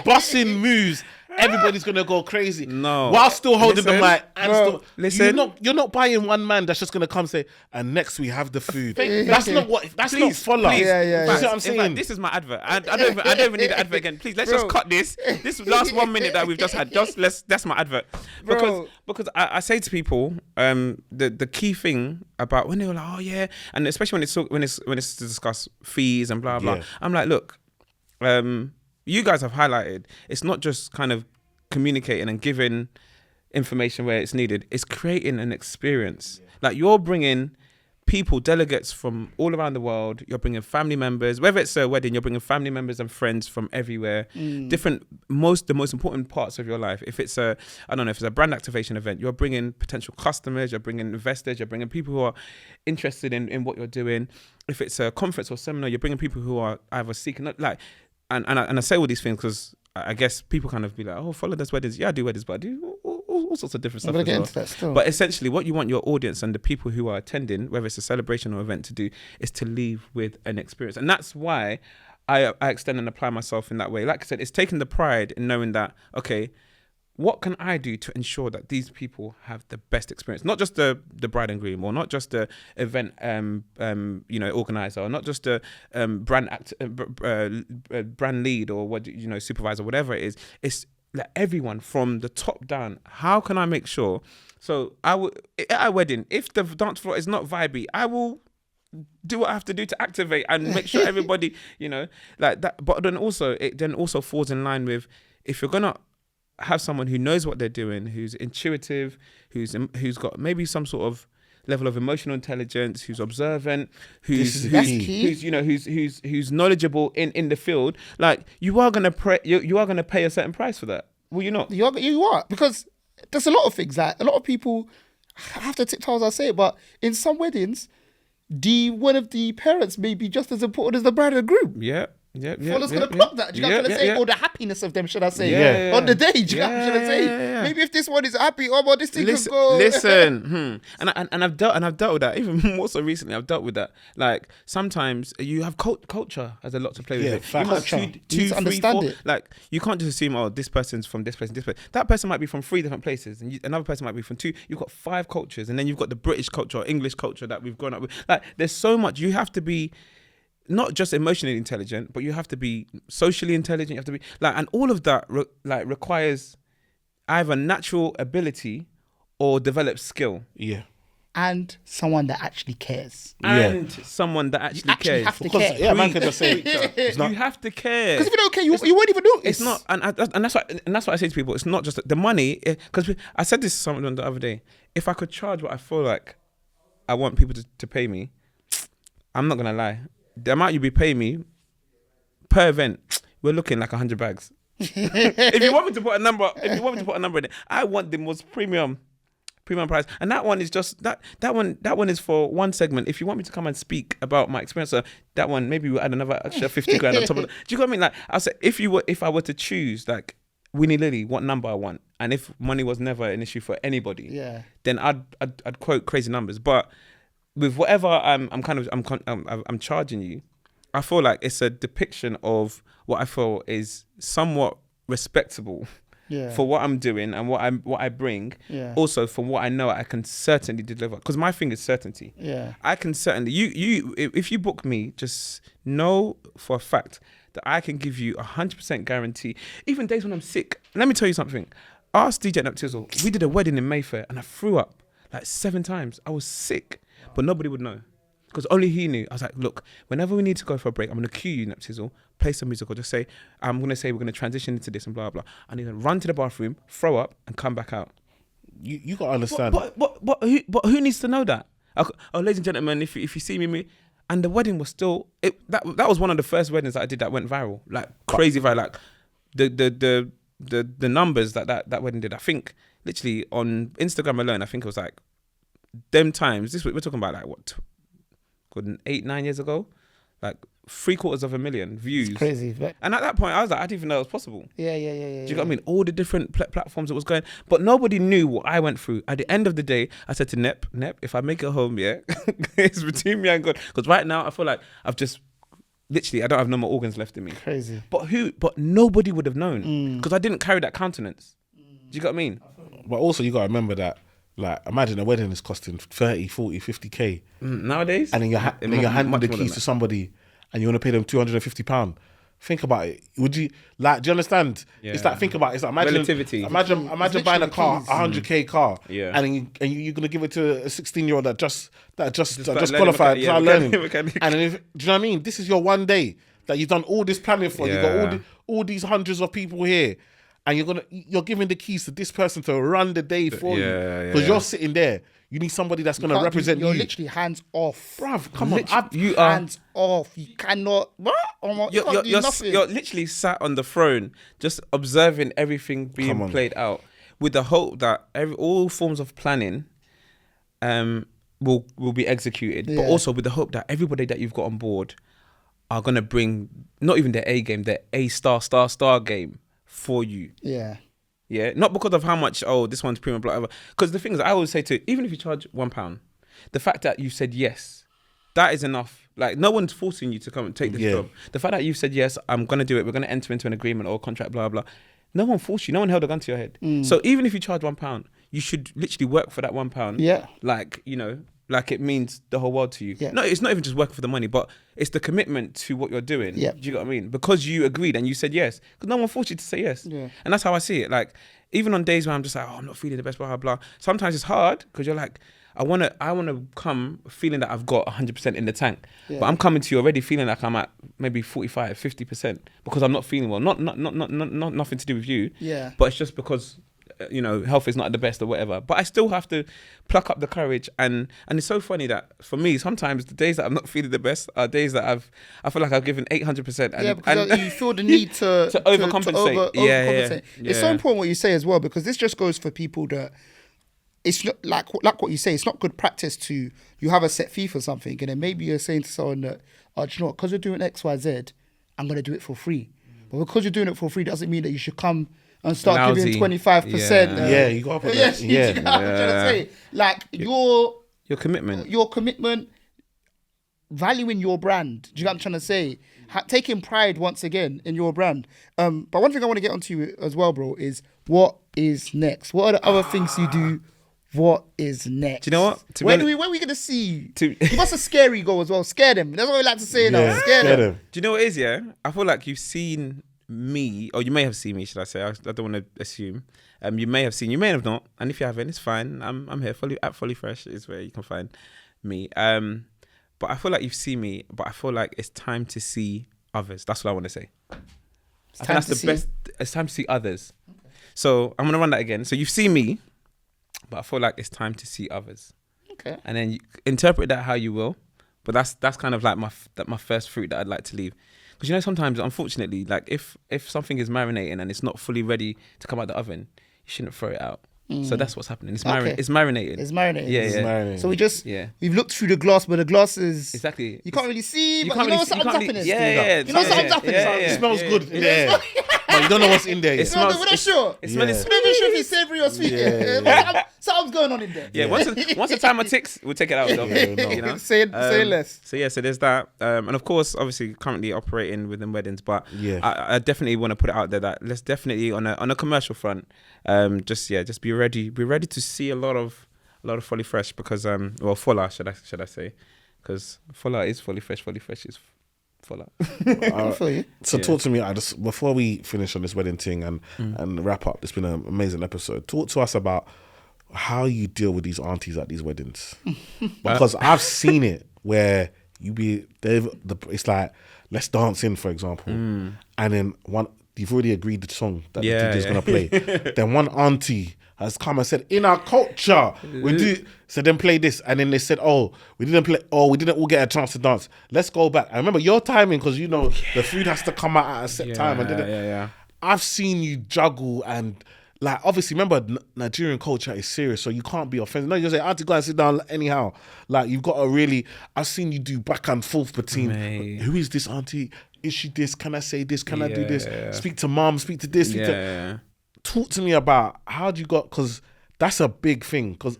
bussing moves. Everybody's gonna go crazy. While still holding the mic. And you're not buying one man that's just gonna come say, and next we have the food. That's not Fola. You see what I'm saying? Fact, this is my advert. I don't even need the advert again. Please, let's just cut this. This last 1 minute that we've just had. That's my advert. Because I say to people, the key thing about when they were like, oh yeah, and especially when it's to discuss fees and blah blah. I'm like, look, you guys have highlighted, it's not just kind of communicating and giving information where it's needed. It's creating an experience. Like, you're bringing people, delegates from all around the world. You're bringing family members. Whether it's a wedding, you're bringing family members and friends from everywhere. The most important parts of your life. If it's if it's a brand activation event, you're bringing potential customers. You're bringing investors. You're bringing people who are interested in what you're doing. If it's a conference or seminar, you're bringing people who are either seeking And I say all these things because I guess people kind of be like, oh, Fola does weddings. Yeah, I do weddings, but I do all sorts of different stuff as well. But essentially, what you want your audience and the people who are attending, whether it's a celebration or event, to do is to leave with an experience. And that's why I extend and apply myself in that way. Like I said, it's taking the pride in knowing that, okay, what can I do to ensure that these people have the best experience? Not just the bride and groom, or not just the event organizer, or not just the brand lead, or supervisor, whatever it is. It's like everyone from the top down. How can I make sure? So at a wedding, if the dance floor is not vibey, I will do what I have to do to activate and make sure everybody, like that. But then also, it then also falls in line with, if you're gonna have someone who knows what they're doing, who's intuitive, who's got maybe some sort of level of emotional intelligence, who's observant, who's knowledgeable in the field, like, you are gonna pay a certain price for that. Will you not? You are, because there's a lot of things that a lot of people have to tip toes. I say it, but in some weddings, one of the parents may be just as important as the bride and groom. Fola's gonna clock that. Do you know what I'm trying to say? Or the happiness of them, should I say? On the day, do you know what I'm trying to say? Maybe if this one is happy, this thing could go. Listen, and I've dealt with that. Even more so recently, I've dealt with that. Like, sometimes you have culture has a lot to play with it. You must two, understand 3, 4. it. Like, you can't just assume, this person's from this place and this place. That person might be from 3 different places, and another person might be from 2. You've got 5 cultures, and then you've got the British culture or English culture that we've grown up with. Like, there's so much. You have to be not just emotionally intelligent, but you have to be socially intelligent. You have to be and all of that requires either natural ability or developed skill. And someone that actually cares. Someone that actually cares. Have to care. Yeah, man can just say you have to care. Because if you don't care, you won't even notice. It's not, and that's what I say to people. It's not just the money. Because I said this to someone the other day. If I could charge what I feel like I want people to pay me, I'm not gonna lie. The amount you be paying me per event, we're looking like 100 bags. If you want me to put a number, in it, I want the most premium price. And that one is just that one is for one segment. If you want me to come and speak about my experience, that one maybe we'll add another extra 50 grand on top of that. Do you know what I mean? Like, I'll say, if I were to choose, like, Winnie Lily, what number I want, and if money was never an issue for anybody, then I'd quote crazy numbers. But with whatever I'm charging you, I feel like it's a depiction of what I feel is somewhat respectable for what I'm doing and what I bring. Yeah. Also, from what I know, I can certainly deliver. Because my thing is certainty. Yeah. I can certainly. If you book me, just know for a fact that I can give you 100% guarantee. Even days when I'm sick. Let me tell you something. Ask DJ Neptizzle. We did a wedding in Mayfair and I threw up like 7 times. I was sick, but nobody would know. Because only he knew. I was like, look, whenever we need to go for a break, I'm going to cue you, Neptizzle, play some music, or just say, I'm going to say we're going to transition into this and blah, blah. I need to run to the bathroom, throw up, and come back out. You got to understand. But who needs to know that? Oh, ladies and gentlemen, if you see me, and the wedding was still, that was one of the first weddings that I did that went viral. Like, crazy viral. Like, the numbers that wedding did, I think, literally on Instagram alone, I think it was like, them times, we're talking about like, what, 8-9 years ago, like 750,000 views. It's crazy. And at that point, I was like, I didn't even know it was possible. Yeah. Do you get what I mean? All the different platforms it was going, but nobody knew what I went through. At the end of the day, I said to Nep, if I make it home, it's between me and God. Because right now, I feel like I've just literally, I don't have no more organs left in me. Crazy. But nobody would have known because I didn't carry that countenance. Do you get what I mean? But also, you got to remember that. Like, imagine a wedding is costing 30, 40, 50k. Nowadays? And then you're handing the keys to somebody and you want to pay them £250. Think about it. Would you, like, do you understand? Yeah. It's like, think about it. It's like, imagine, relativity. Imagine buying a car, keys. 100k car. Yeah. And you're going to give it to a 16-year-old that just learning qualified, start learning. mechanic. And then do you know what I mean? This is your one day that you've done all this planning for. Yeah. You've got all these hundreds of people here. And you're giving the keys to this person to run the day for you. Because you're sitting there. You need somebody that's going to represent you. You're literally hands off. Bruv, come on. You are hands off. You cannot. What? You can't do nothing. You're literally sat on the throne, just observing everything being played out, with the hope that all forms of planning, will be executed, but also with the hope that everybody that you've got on board are gonna bring not even their A game, their A star game for you. Yeah. Yeah, not because of how much, this one's premium, blah, blah. Because the thing is, I always say even if you charge £1, the fact that you said yes, that is enough. Like, no one's forcing you to come and take this job. The fact that you said yes, I'm going to do it, we're going to enter into an agreement or a contract, blah, blah. No one forced you. No one held a gun to your head. So even if you charge £1, you should literally work for that £1. Yeah. Like, like it means the whole world to you. Yeah. No, it's not even just working for the money, but it's the commitment to what you're doing. Yeah. Do you get what I mean? Because you agreed and you said yes. Because no one forced you to say yes. Yeah. And that's how I see it. Like, even on days where I'm just like, I'm not feeling the best, blah, blah, blah. Sometimes it's hard because you're like, I want to come feeling that I've got 100% in the tank. Yeah. But I'm coming to you already feeling like I'm at maybe 45, 50% because I'm not feeling well. Not nothing to do with you. Yeah. But it's just because health is not the best or whatever. But I still have to pluck up the courage. And it's so funny that for me, sometimes the days that I'm not feeling the best are days that I feel like I've given 800%. Yeah, because you feel the need to overcompensate. Overcompensate. It's so important what you say as well, because this just goes for people that it's not like what you say. It's not good practice to you have a set fee for something, and then maybe you're saying to someone that, do you know what? Because you're doing X, Y, Z, I'm going to do it for free. But because you're doing it for free doesn't mean that you should come and start giving 25%. You got to put that. You know what I'm trying to say? Like your commitment, valuing your brand. Do you know what I'm trying to say? Taking pride once again in your brand. But one thing I want to get onto you as well, bro, is what is next? What are the other things you do? What is next? Do you know what? When are we going to see you? Give us a scary goal as well. Scare them. That's what we like to say now. Scare them. Do you know what it is, yeah? I feel like you've seen me, or you may have seen me, should I say? I don't want to assume. You may have seen, you may have not. And if you haven't, it's fine. I'm here. At Folly Fresh is where you can find me. But I feel like you've seen me, but I feel like it's time to see others. That's what I want to say. I think that's the best. It's time to see others. Okay. So I'm going to run that again. So you've seen me, but I feel like it's time to see others. Okay. And then you interpret that how you will. But that's kind of like my first fruit that I'd like to leave. Because sometimes, unfortunately, like if something is marinating and it's not fully ready to come out the oven, you shouldn't throw it out. So that's what's happening. It's marinating. It's marinating. Yeah. So we've looked through the glass, but the glass is exactly. You can't really see, but you know something's happening. Yeah. You know something's happening. It smells good. Yeah. But you don't know what's in there. It Yet. smells. We're not sure. It smells. Yeah. We're not sure if it's savoury or sweet. Something's going on in there. Yeah, once the timer ticks, we'll take it out. Though, you know? Say less. So there's that, and of course, obviously, currently operating within weddings, but Yeah. I definitely want to put it out there that let's definitely on a commercial front, just be ready to see a lot of Folly Fresh because Fola should I say, because Fola is Folly Fresh is Fola. I feel you. So talk to me. Before we finish on this wedding thing and wrap up, it's been an amazing episode. Talk to us about how you deal with these aunties at these weddings, because I've seen it where it's like, let's dance in, for example, and then you've already agreed the song that the DJ's gonna play. Then one auntie has come and said, in our culture, we do. So then play this, and then they said, we didn't all get a chance to dance. Let's go back. I remember your timing because the food has to come out at a set time. And I've seen you juggle and. Like, obviously, remember, Nigerian culture is serious, so you can't be offensive. No, you just say, auntie, go and sit down anyhow. Like, you've got to really... I've seen you do back and forth between, who is this auntie? Is she this? Can I say this? Can I do this? Speak to mom, speak to this. Talk to me about how do you got... Because that's a big thing. Because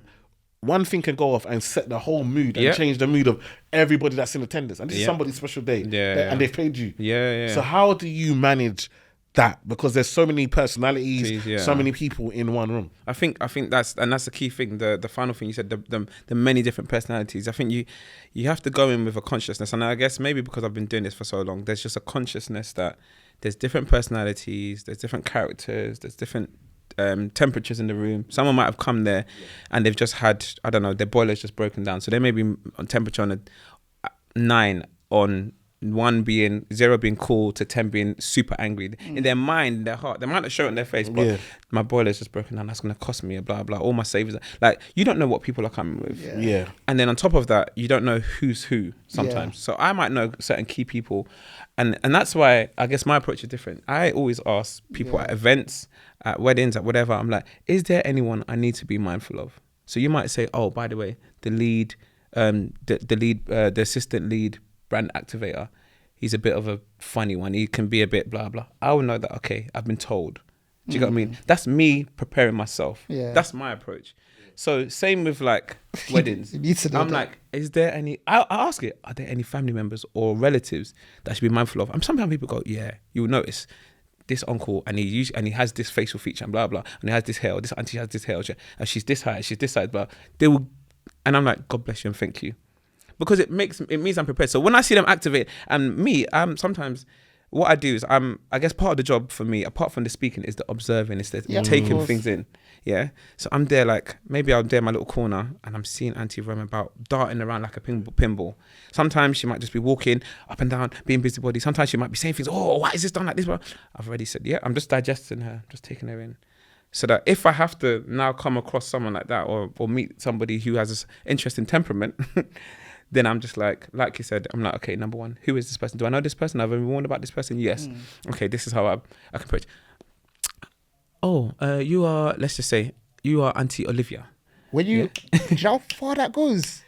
one thing can go off and set the whole mood and change the mood of everybody that's in attendance. And this is somebody's special day. And they've paid you. So how do you manage... that, because there's so many personalities, so many people in one room. I think that's the key thing. The final thing you said, the many different personalities. I think you have to go in with a consciousness, and I guess maybe because I've been doing this for so long, there's just a consciousness that there's different personalities, there's different characters, there's different temperatures in the room. Someone might have come there and they've just had, I don't know, their boiler's just broken down, so they may be on temperature on a 9 on 1 being 0 being cool to 10 being super angry. In their mind, in their heart, they might not show it on their face, but my boiler's just broken down, that's going to cost me, blah blah, all my savings. Like, you don't know what people are coming with. And then on top of that, you don't know who's who sometimes. So I might know certain key people, and that's why I guess my approach is different. I always ask people at events, at weddings, at whatever, I'm like, is there anyone I need to be mindful of? So you might say, oh, by the way, the assistant lead brand activator, he's a bit of a funny one, he can be a bit blah blah. I will know that, okay, I've been told. Do you get what I mean? That's me preparing myself. That's my approach. So same with like weddings. I'm like, is there any, I ask it, are there any family members or relatives that I should be mindful of? And sometimes people go, yeah, you'll notice this uncle and he has this facial feature and blah blah, and he has this hair, or this auntie has this hair, and she's this height, she's this size, but they will, and I'm like, God bless you and thank you. Because it means I'm prepared. So when I see them activate, and me, sometimes what I do is I guess part of the job for me, apart from the speaking, is the observing, is the taking things in. Yeah. So I'm there, like, maybe I'm there in my little corner and I'm seeing Auntie roam about, darting around like a pinball. Sometimes she might just be walking up and down, being busybody. Sometimes she might be saying things, oh, why is this done like this, bro? I've already said, I'm just digesting her, just taking her in. So that if I have to now come across someone like that, or meet somebody who has this interesting temperament, then I'm just like you said, I'm like, okay, number one, who is this person? Do I know this person? Have I ever warned about this person? Yes. Okay, this is how I can approach. Oh, you are, let's just say, you are Auntie Olivia. When you, do you know how far that goes?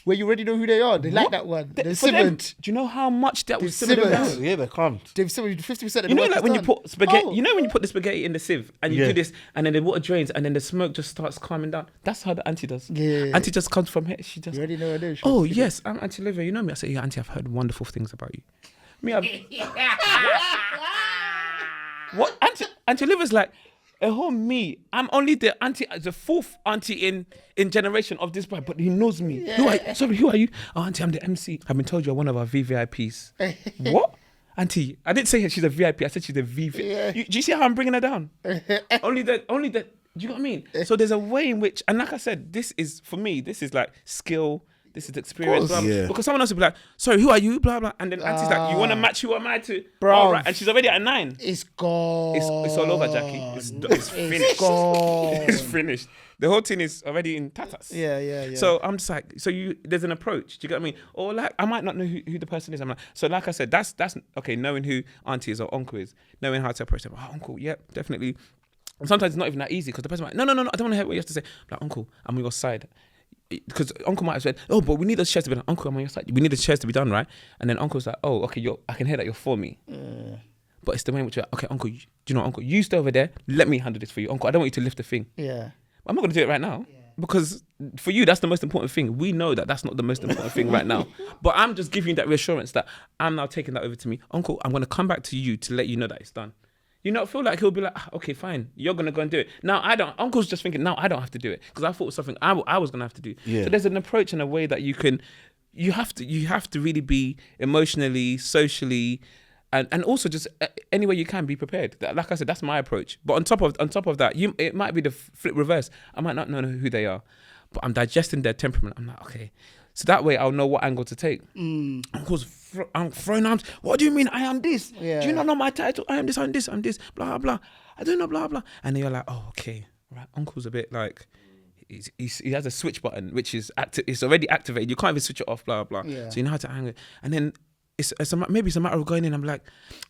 Where you already know who they are. They like that one. They're simmered. Do you know how much that was simmered? Yeah, they can't. They've simmered 50% of you know, the like when done. you put spaghetti, you know when you put the spaghetti in the sieve and you do this, and then the water drains, and then the smoke just starts calming down. That's how the auntie does. Yeah. Auntie just comes from here. She just. You already know her. Oh yes, I'm Auntie Olivia. You know me. I say, yeah, Auntie, I've heard wonderful things about you. Me, what? Auntie Olivia's like, me. I'm only the fourth auntie in generation of this bride, but he knows me. Yeah. Who are you? Oh, Auntie, I'm the MC. I've been told you're one of our VVIPs. What? Auntie, I didn't say she's a VIP. I said she's a VV. Yeah. Do you see how I'm bringing her down? only that. Do you know what I mean? So there's a way in which, and like I said, this is, for me, this is like skill. This is experience. Blah, blah. Yeah. Because someone else will be like, sorry, who are you? Blah, blah. And then Auntie's like, you want to match who am I to? Bro. All right. And she's already at 9. It's gone. It's all over, Jackie. It's finished. It's gone. It's finished. The whole thing is already in tatters. Yeah. So I'm just like, there's an approach. Do you get what I mean? Or like, I might not know who the person is. I'm like, so like I said, that's okay, knowing who auntie is or uncle is, knowing how to approach them. Oh, uncle, yeah, definitely. And sometimes it's not even that easy because the person might, no, I don't want to hear what you have to say. I'm like, uncle, I'm on your side. Because uncle might have said, oh, but we need those chairs to be done. Uncle, I'm on your side. We need the chairs to be done, right? And then uncle's like, oh, okay, I can hear that you're for me. but it's the way in which you're like, okay, uncle, do you know, uncle, you stay over there. Let me handle this for you, uncle. I don't want you to lift the thing. Yeah. I'm not going to do it right now because for you, that's the most important thing. We know that that's not the most important thing right now. But I'm just giving you that reassurance that I'm now taking that over to me. Uncle, I'm going to come back to you to let you know that it's done. You not feel like he'll be like, okay, fine, you're going to go and do it. Now, I don't. Uncle's just thinking, now I don't have to do it because I thought it was something I was going to have to do. Yeah. So there's an approach and a way that you have to really be emotionally, socially, and also just any way you can be prepared. Like I said, that's my approach. But on top of that, it might be the flip reverse. I might not know who they are, but I'm digesting their temperament. I'm like, okay, so that way I'll know what angle to take. Uncle's I'm throwing arms. What do you mean I am this? Yeah. Do you not know my title? I am this. I'm this. I'm this. Blah blah. I don't know. Blah blah. And then you're like, oh, okay, right. Uncle's a bit like. He has a switch button which is it's already activated. You can't even switch it off. Blah blah. Yeah. So you know how to hang it, and then. Maybe it's a matter of going in. I'm like,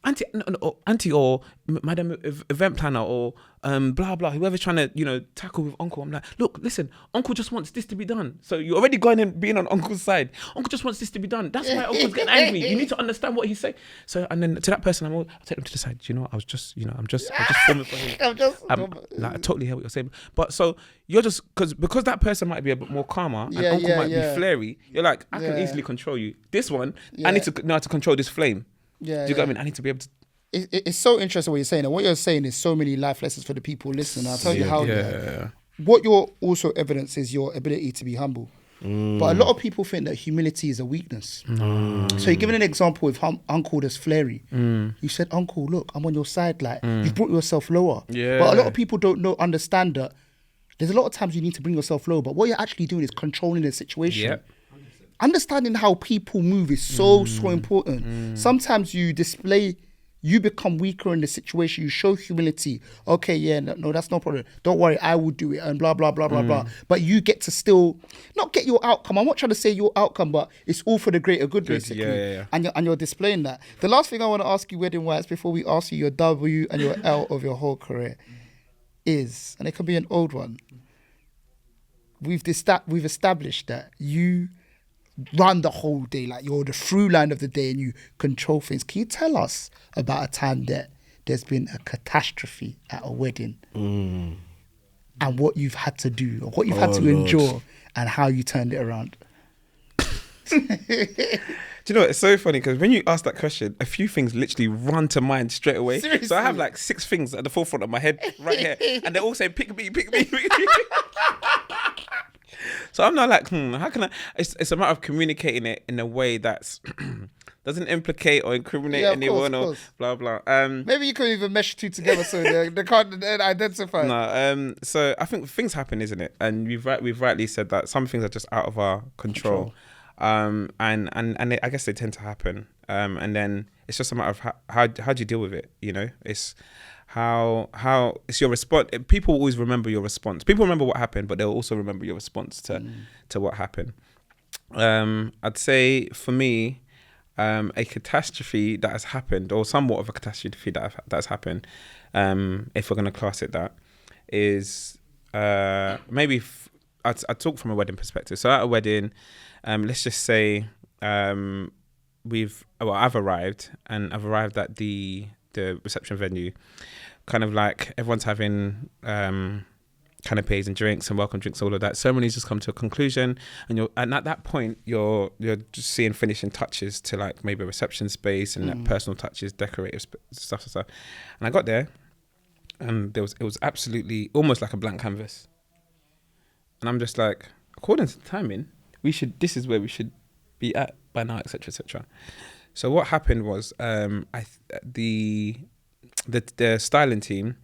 auntie or madam event planner or blah blah. Whoever's trying to tackle with uncle. I'm like, look, listen, uncle just wants this to be done. So you're already going in being on uncle's side. Uncle just wants this to be done. That's why uncle's getting angry. You need to understand what he's saying. So and then to that person, I'll take them to the side. Do you know, I'm just forming for him. I totally hear what you're saying. But so you're just because that person might be a bit more calmer and uncle might be flary. You're like, I can easily control you. This one, I need to know how to control this flame. Yeah, do you get what I mean? I need to be able to. It's so interesting what you're saying, and what you're saying is so many life lessons for the people listening. I'll tell you how. What your also evidence is your ability to be humble. But a lot of people think that humility is a weakness. So you're giving an example with uncle that's flary. You said, uncle, look, I'm on your side. Like you've brought yourself lower. Yeah. But a lot of people don't understand that there's a lot of times you need to bring yourself low. But what you're actually doing is controlling the situation. Yeah. Understanding how people move is so important. Sometimes you become weaker in the situation. You show humility. Okay, yeah, no, that's no problem. Don't worry, I will do it and blah, blah, blah, blah, blah. But you get to still not get your outcome. I'm not trying to say your outcome, but it's all for the greater good, basically. Yeah. And you're displaying that. The last thing I want to ask you, Wedding Whites, before we ask you your W and your L of your whole career is, and it can be an old one, we've established that you run the whole day, like you're the through line of the day and you control things. Can you tell us about a time that there's been a catastrophe at a wedding and what you've had to do or what you've had to endure and how you turned it around? Do you know what? It's so funny because when you ask that question, a few things literally run to mind straight away. Seriously? So I have like 6 things at the forefront of my head right here, and they're all saying, pick me, pick me, pick me. So I'm not like, how can I? It's a matter of communicating it in a way that's doesn't implicate or incriminate anyone or blah blah. Maybe you could even mesh two together so they can't identify. No, so I think things happen, isn't it? And we've rightly said that some things are just out of our control. And I guess they tend to happen. And then it's just a matter of how do you deal with it? You know, it's how it's your response. People always remember your response. People remember what happened, but they'll also remember your response to what happened. I'd say for me, a catastrophe that has happened, or somewhat of a catastrophe that has happened, if we're going to class it that, is maybe I talk from a wedding perspective. So at a wedding, let's just say I've arrived at the reception venue, kind of like everyone's having canapes and drinks and welcome drinks, all of that. Ceremonies just come to a conclusion, and at that point you're just seeing finishing touches to like maybe a reception space and like personal touches, decorative stuff. And I got there, and it was absolutely almost like a blank canvas. And I'm just like, according to the timing, this is where we should be at by now, etc., etc. So what happened was, the styling team,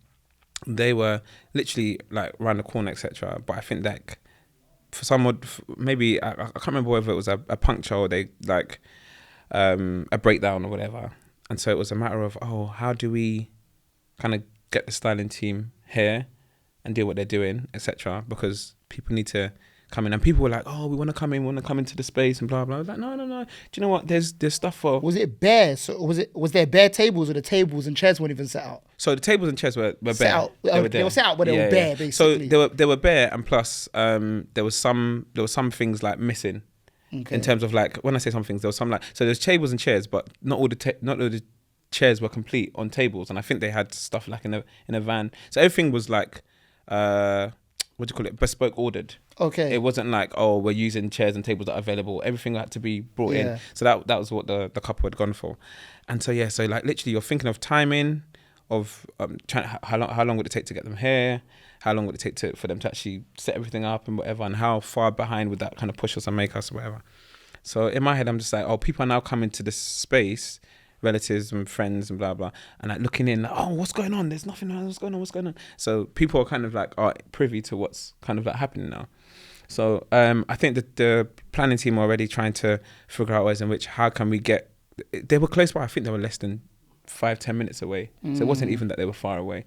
they were literally like around the corner, etc. But I think that for someone, maybe I can't remember whether it was a puncture or they like a breakdown or whatever. And so it was a matter of, how do we kind of get the styling team here and do what they're doing, etc. Because people need to come in, and people were like, we want to come into the space and blah blah. I was like, no. Do you know what? There's stuff for. Was it bare? So was there bare tables, or the tables and chairs weren't even set out? So the tables and chairs were set bare. Out. They were set out, but they were bare. Basically, so they were bare, and plus there was some things like missing. Okay. In terms of like, when I say some things, there was some like, so there's tables and chairs, but not all the chairs were complete on tables, and I think they had stuff like in a van. So everything was like, what do you call it? Bespoke ordered. Okay. It wasn't like, oh, we're using chairs and tables that are available. Everything had to be brought in. So that was what the couple had gone for. And so so like literally you're thinking of timing, of how long would it take to get them here, how long would it take for them to actually set everything up and whatever, and how far behind would that kind of push us and make us or whatever. So in my head I'm just like, oh, people are now coming to this space, relatives and friends and blah blah, and like looking in, like, oh, what's going on? There's nothing. What's going on? So people are kind of like are privy to what's kind of like happening now. So I think that the planning team are already trying to figure out ways in which how can we get. They were close by. I think they were less than 5-10 minutes away. So it wasn't even that they were far away,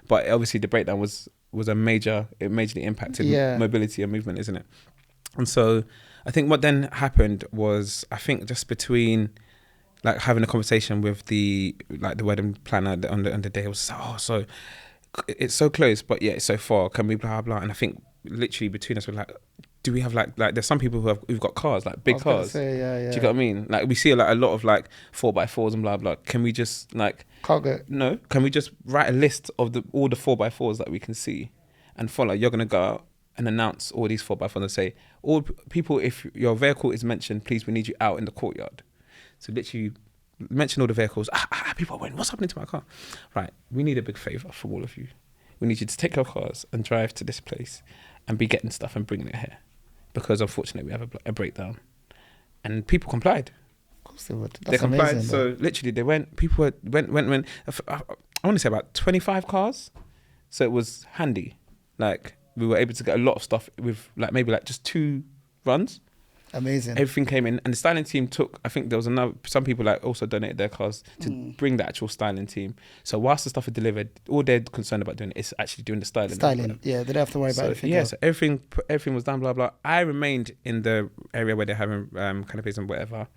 but obviously the breakdown was it majorly impacted mobility and movement, isn't it? And so I think what then happened was, I think just between like having a conversation with the wedding planner on the day, it was so it's so close, but yeah, it's so far. Can we blah blah? And I think literally between us, we're like, do we have like there's some people who've got cars, like big cars. Do you get what I mean? Like we see like a lot of like 4x4s and blah blah. Can we just like no? Can we just write a list of all the 4x4s that we can see, and follow? You're gonna go out and announce all these 4x4s and say, all people, if your vehicle is mentioned, please, we need you out in the courtyard. So literally mention all the vehicles. People are going, what's happening to my car? Right, we need a big favour from all of you. We need you to take your cars and drive to this place and be getting stuff and bringing it here, because unfortunately we have a breakdown. And people complied. Of course they would. That's they complied. Amazing, so literally they went. People went. I want to say about 25 cars. So it was handy. Like we were able to get a lot of stuff with like maybe like just 2 runs. Amazing. Everything came in, and the styling team took, I think there was some people like also donated their cars to bring the actual styling team. So whilst the stuff is delivered, all they're concerned about doing is actually doing the styling. Yeah, they don't have to worry about anything. Yeah, so everything was done, blah blah. I remained in the area where they're having canapes and whatever,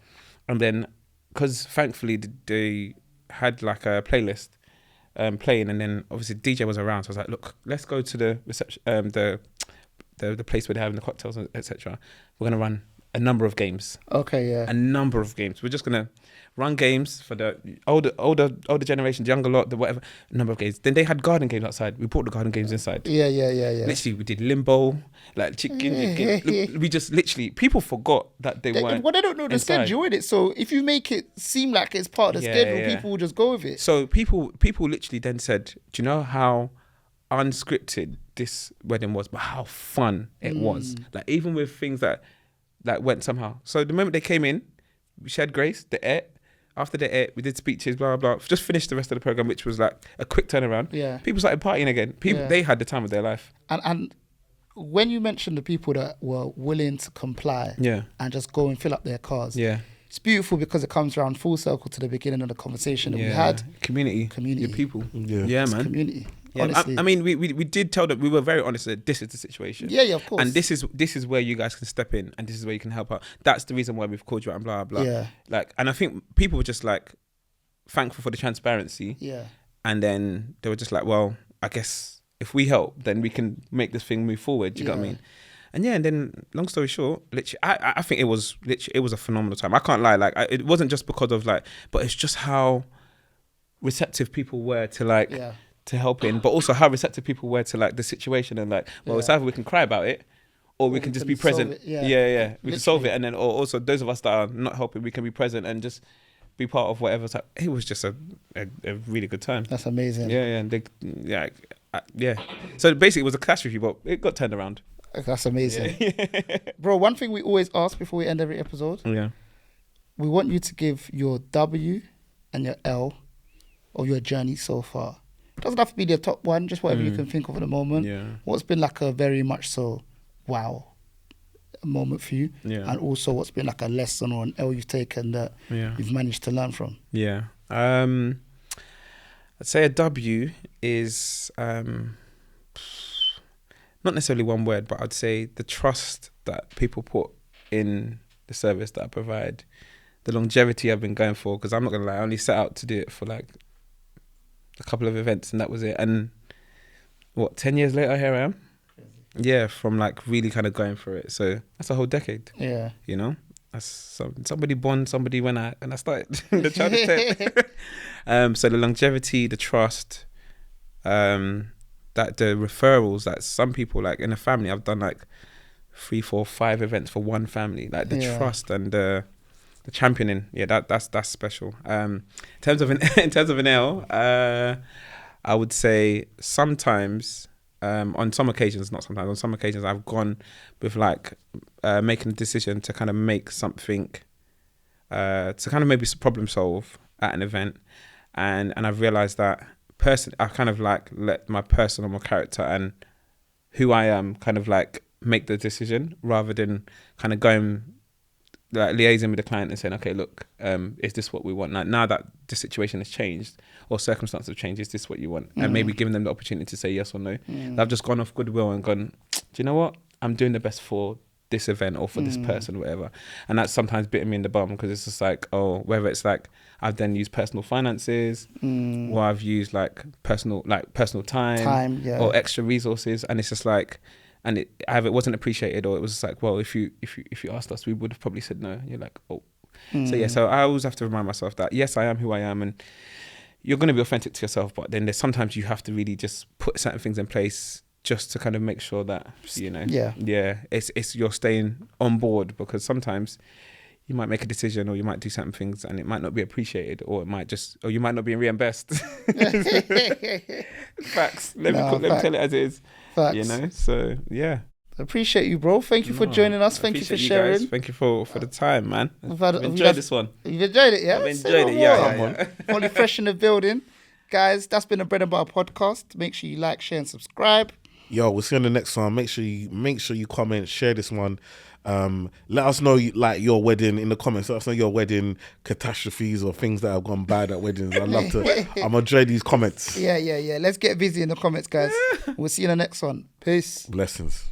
and then because thankfully they had like a playlist playing, and then obviously DJ was around, so I was like, look, let's go to the reception, the place where they're having the cocktails, etc. We're gonna run a number of games. Okay, yeah. A number of games. We're just gonna run games for the older generation, younger lot, the whatever. A number of games. Then they had garden games outside. We brought the garden games inside. Yeah. Literally, we did limbo, like chicken. We just literally, people forgot that they weren't. Well, they don't know the schedule in it. So if you make it seem like it's part of the schedule, people will just go with it. So people literally then said, do you know how unscripted this wedding was, but how fun it was? Like even with things that went somehow. So the moment they came in, we shared grace, they ate. After they ate, we did speeches, blah, blah, blah. Just finished the rest of the program, which was like a quick turnaround. Yeah. People started partying again. They had the time of their life. And when you mentioned the people that were willing to comply and just go and fill up their cars, it's beautiful because it comes around full circle to the beginning of the conversation that we had. Community. Your people. Yeah, man. Community. Yeah, honestly. I mean, we did tell them, we were very honest that this is the situation. Yeah, of course. And this is where you guys can step in, and this is where you can help out. That's the reason why we've called you out and blah, blah, blah. Yeah. Like, and I think people were just like thankful for the transparency. Yeah. And then they were just like, well, I guess if we help, then we can make this thing move forward. Do you get what I mean? And then long story short, literally, I think it was a phenomenal time. I can't lie. Like, it wasn't just because of like, but it's just how receptive people were to like, to help in, but also how receptive people were to like the situation, and like, well, it's either we can cry about it or we can just be present. We can solve it. And then, or also those of us that are not helping, we can be present and just be part of whatever. So it was just a really good time. That's amazing. So basically it was a catastrophe, but it got turned around. That's amazing. Bro, one thing we always ask before we end every episode, we want you to give your W and your L of your journey so far. It doesn't have to be the top one, just whatever you can think of at the moment. What's been like a very much so wow moment for you, and also what's been like a lesson or an L you've taken that you've managed to learn from. I'd say a W is not necessarily one word, but I'd say the trust that people put in the service that I provide, the longevity I've been going for, because I'm not gonna lie, I only set out to do it for like a couple of events and that was it. And 10 years later, here I am. Yeah, from like really kind of going for it. So that's a whole decade. Yeah. You know? somebody born somebody when I started the childish tech. So the longevity, the trust, that the referrals, that some people, like in a family, I've done like 3, 4, 5 events for one family, like the trust and the championing. Yeah, that's special. In terms of an L, I would say sometimes, on some occasions, not sometimes, on some occasions I've gone with like making a decision to kind of make something, to kind of maybe problem solve at an event, and I've realised that I kind of like let my personal character and who I am kind of like make the decision, rather than kind of going like liaising with the client and saying, okay, look, is this what we want? Now that the situation has changed or circumstances have changed, is this what you want? And maybe giving them the opportunity to say yes or no. I've just gone off goodwill and gone, do you know what? I'm doing the best for this event or for this person or whatever. And that's sometimes bitten me in the bum, because it's just like, oh, whether it's like I've then used personal finances or I've used like personal time or extra resources, and it's just like, and it wasn't appreciated, or it was just like, well, if you asked us, we would have probably said no. And you're like, oh. So I always have to remind myself that yes, I am who I am, and you're going to be authentic to yourself, but then there's sometimes you have to really just put certain things in place just to kind of make sure that, you know, it's you're staying on board, because sometimes you might make a decision or you might do certain things and it might not be appreciated, or you might not be reimbursed. Facts. Let me tell it as it is. Facts. You know, so yeah. Appreciate you, bro. Thank you for joining us. Thank you for sharing. Guys. Thank you for the time, man. I've enjoyed this one. You've enjoyed it, yeah? I've enjoyed it, yeah. Folly Fresh in the building. Guys, that's been a Bread and Butter podcast. Make sure you like, share and subscribe. Yo, we'll see you on the next one. Make sure you comment, share this one. Let us know your wedding in the comments. Let us know your wedding catastrophes or things that have gone bad at weddings. I'd love to. I'm enjoy these comments. Yeah. Let's get busy in the comments, guys. We'll see you in the next one. Peace. Blessings.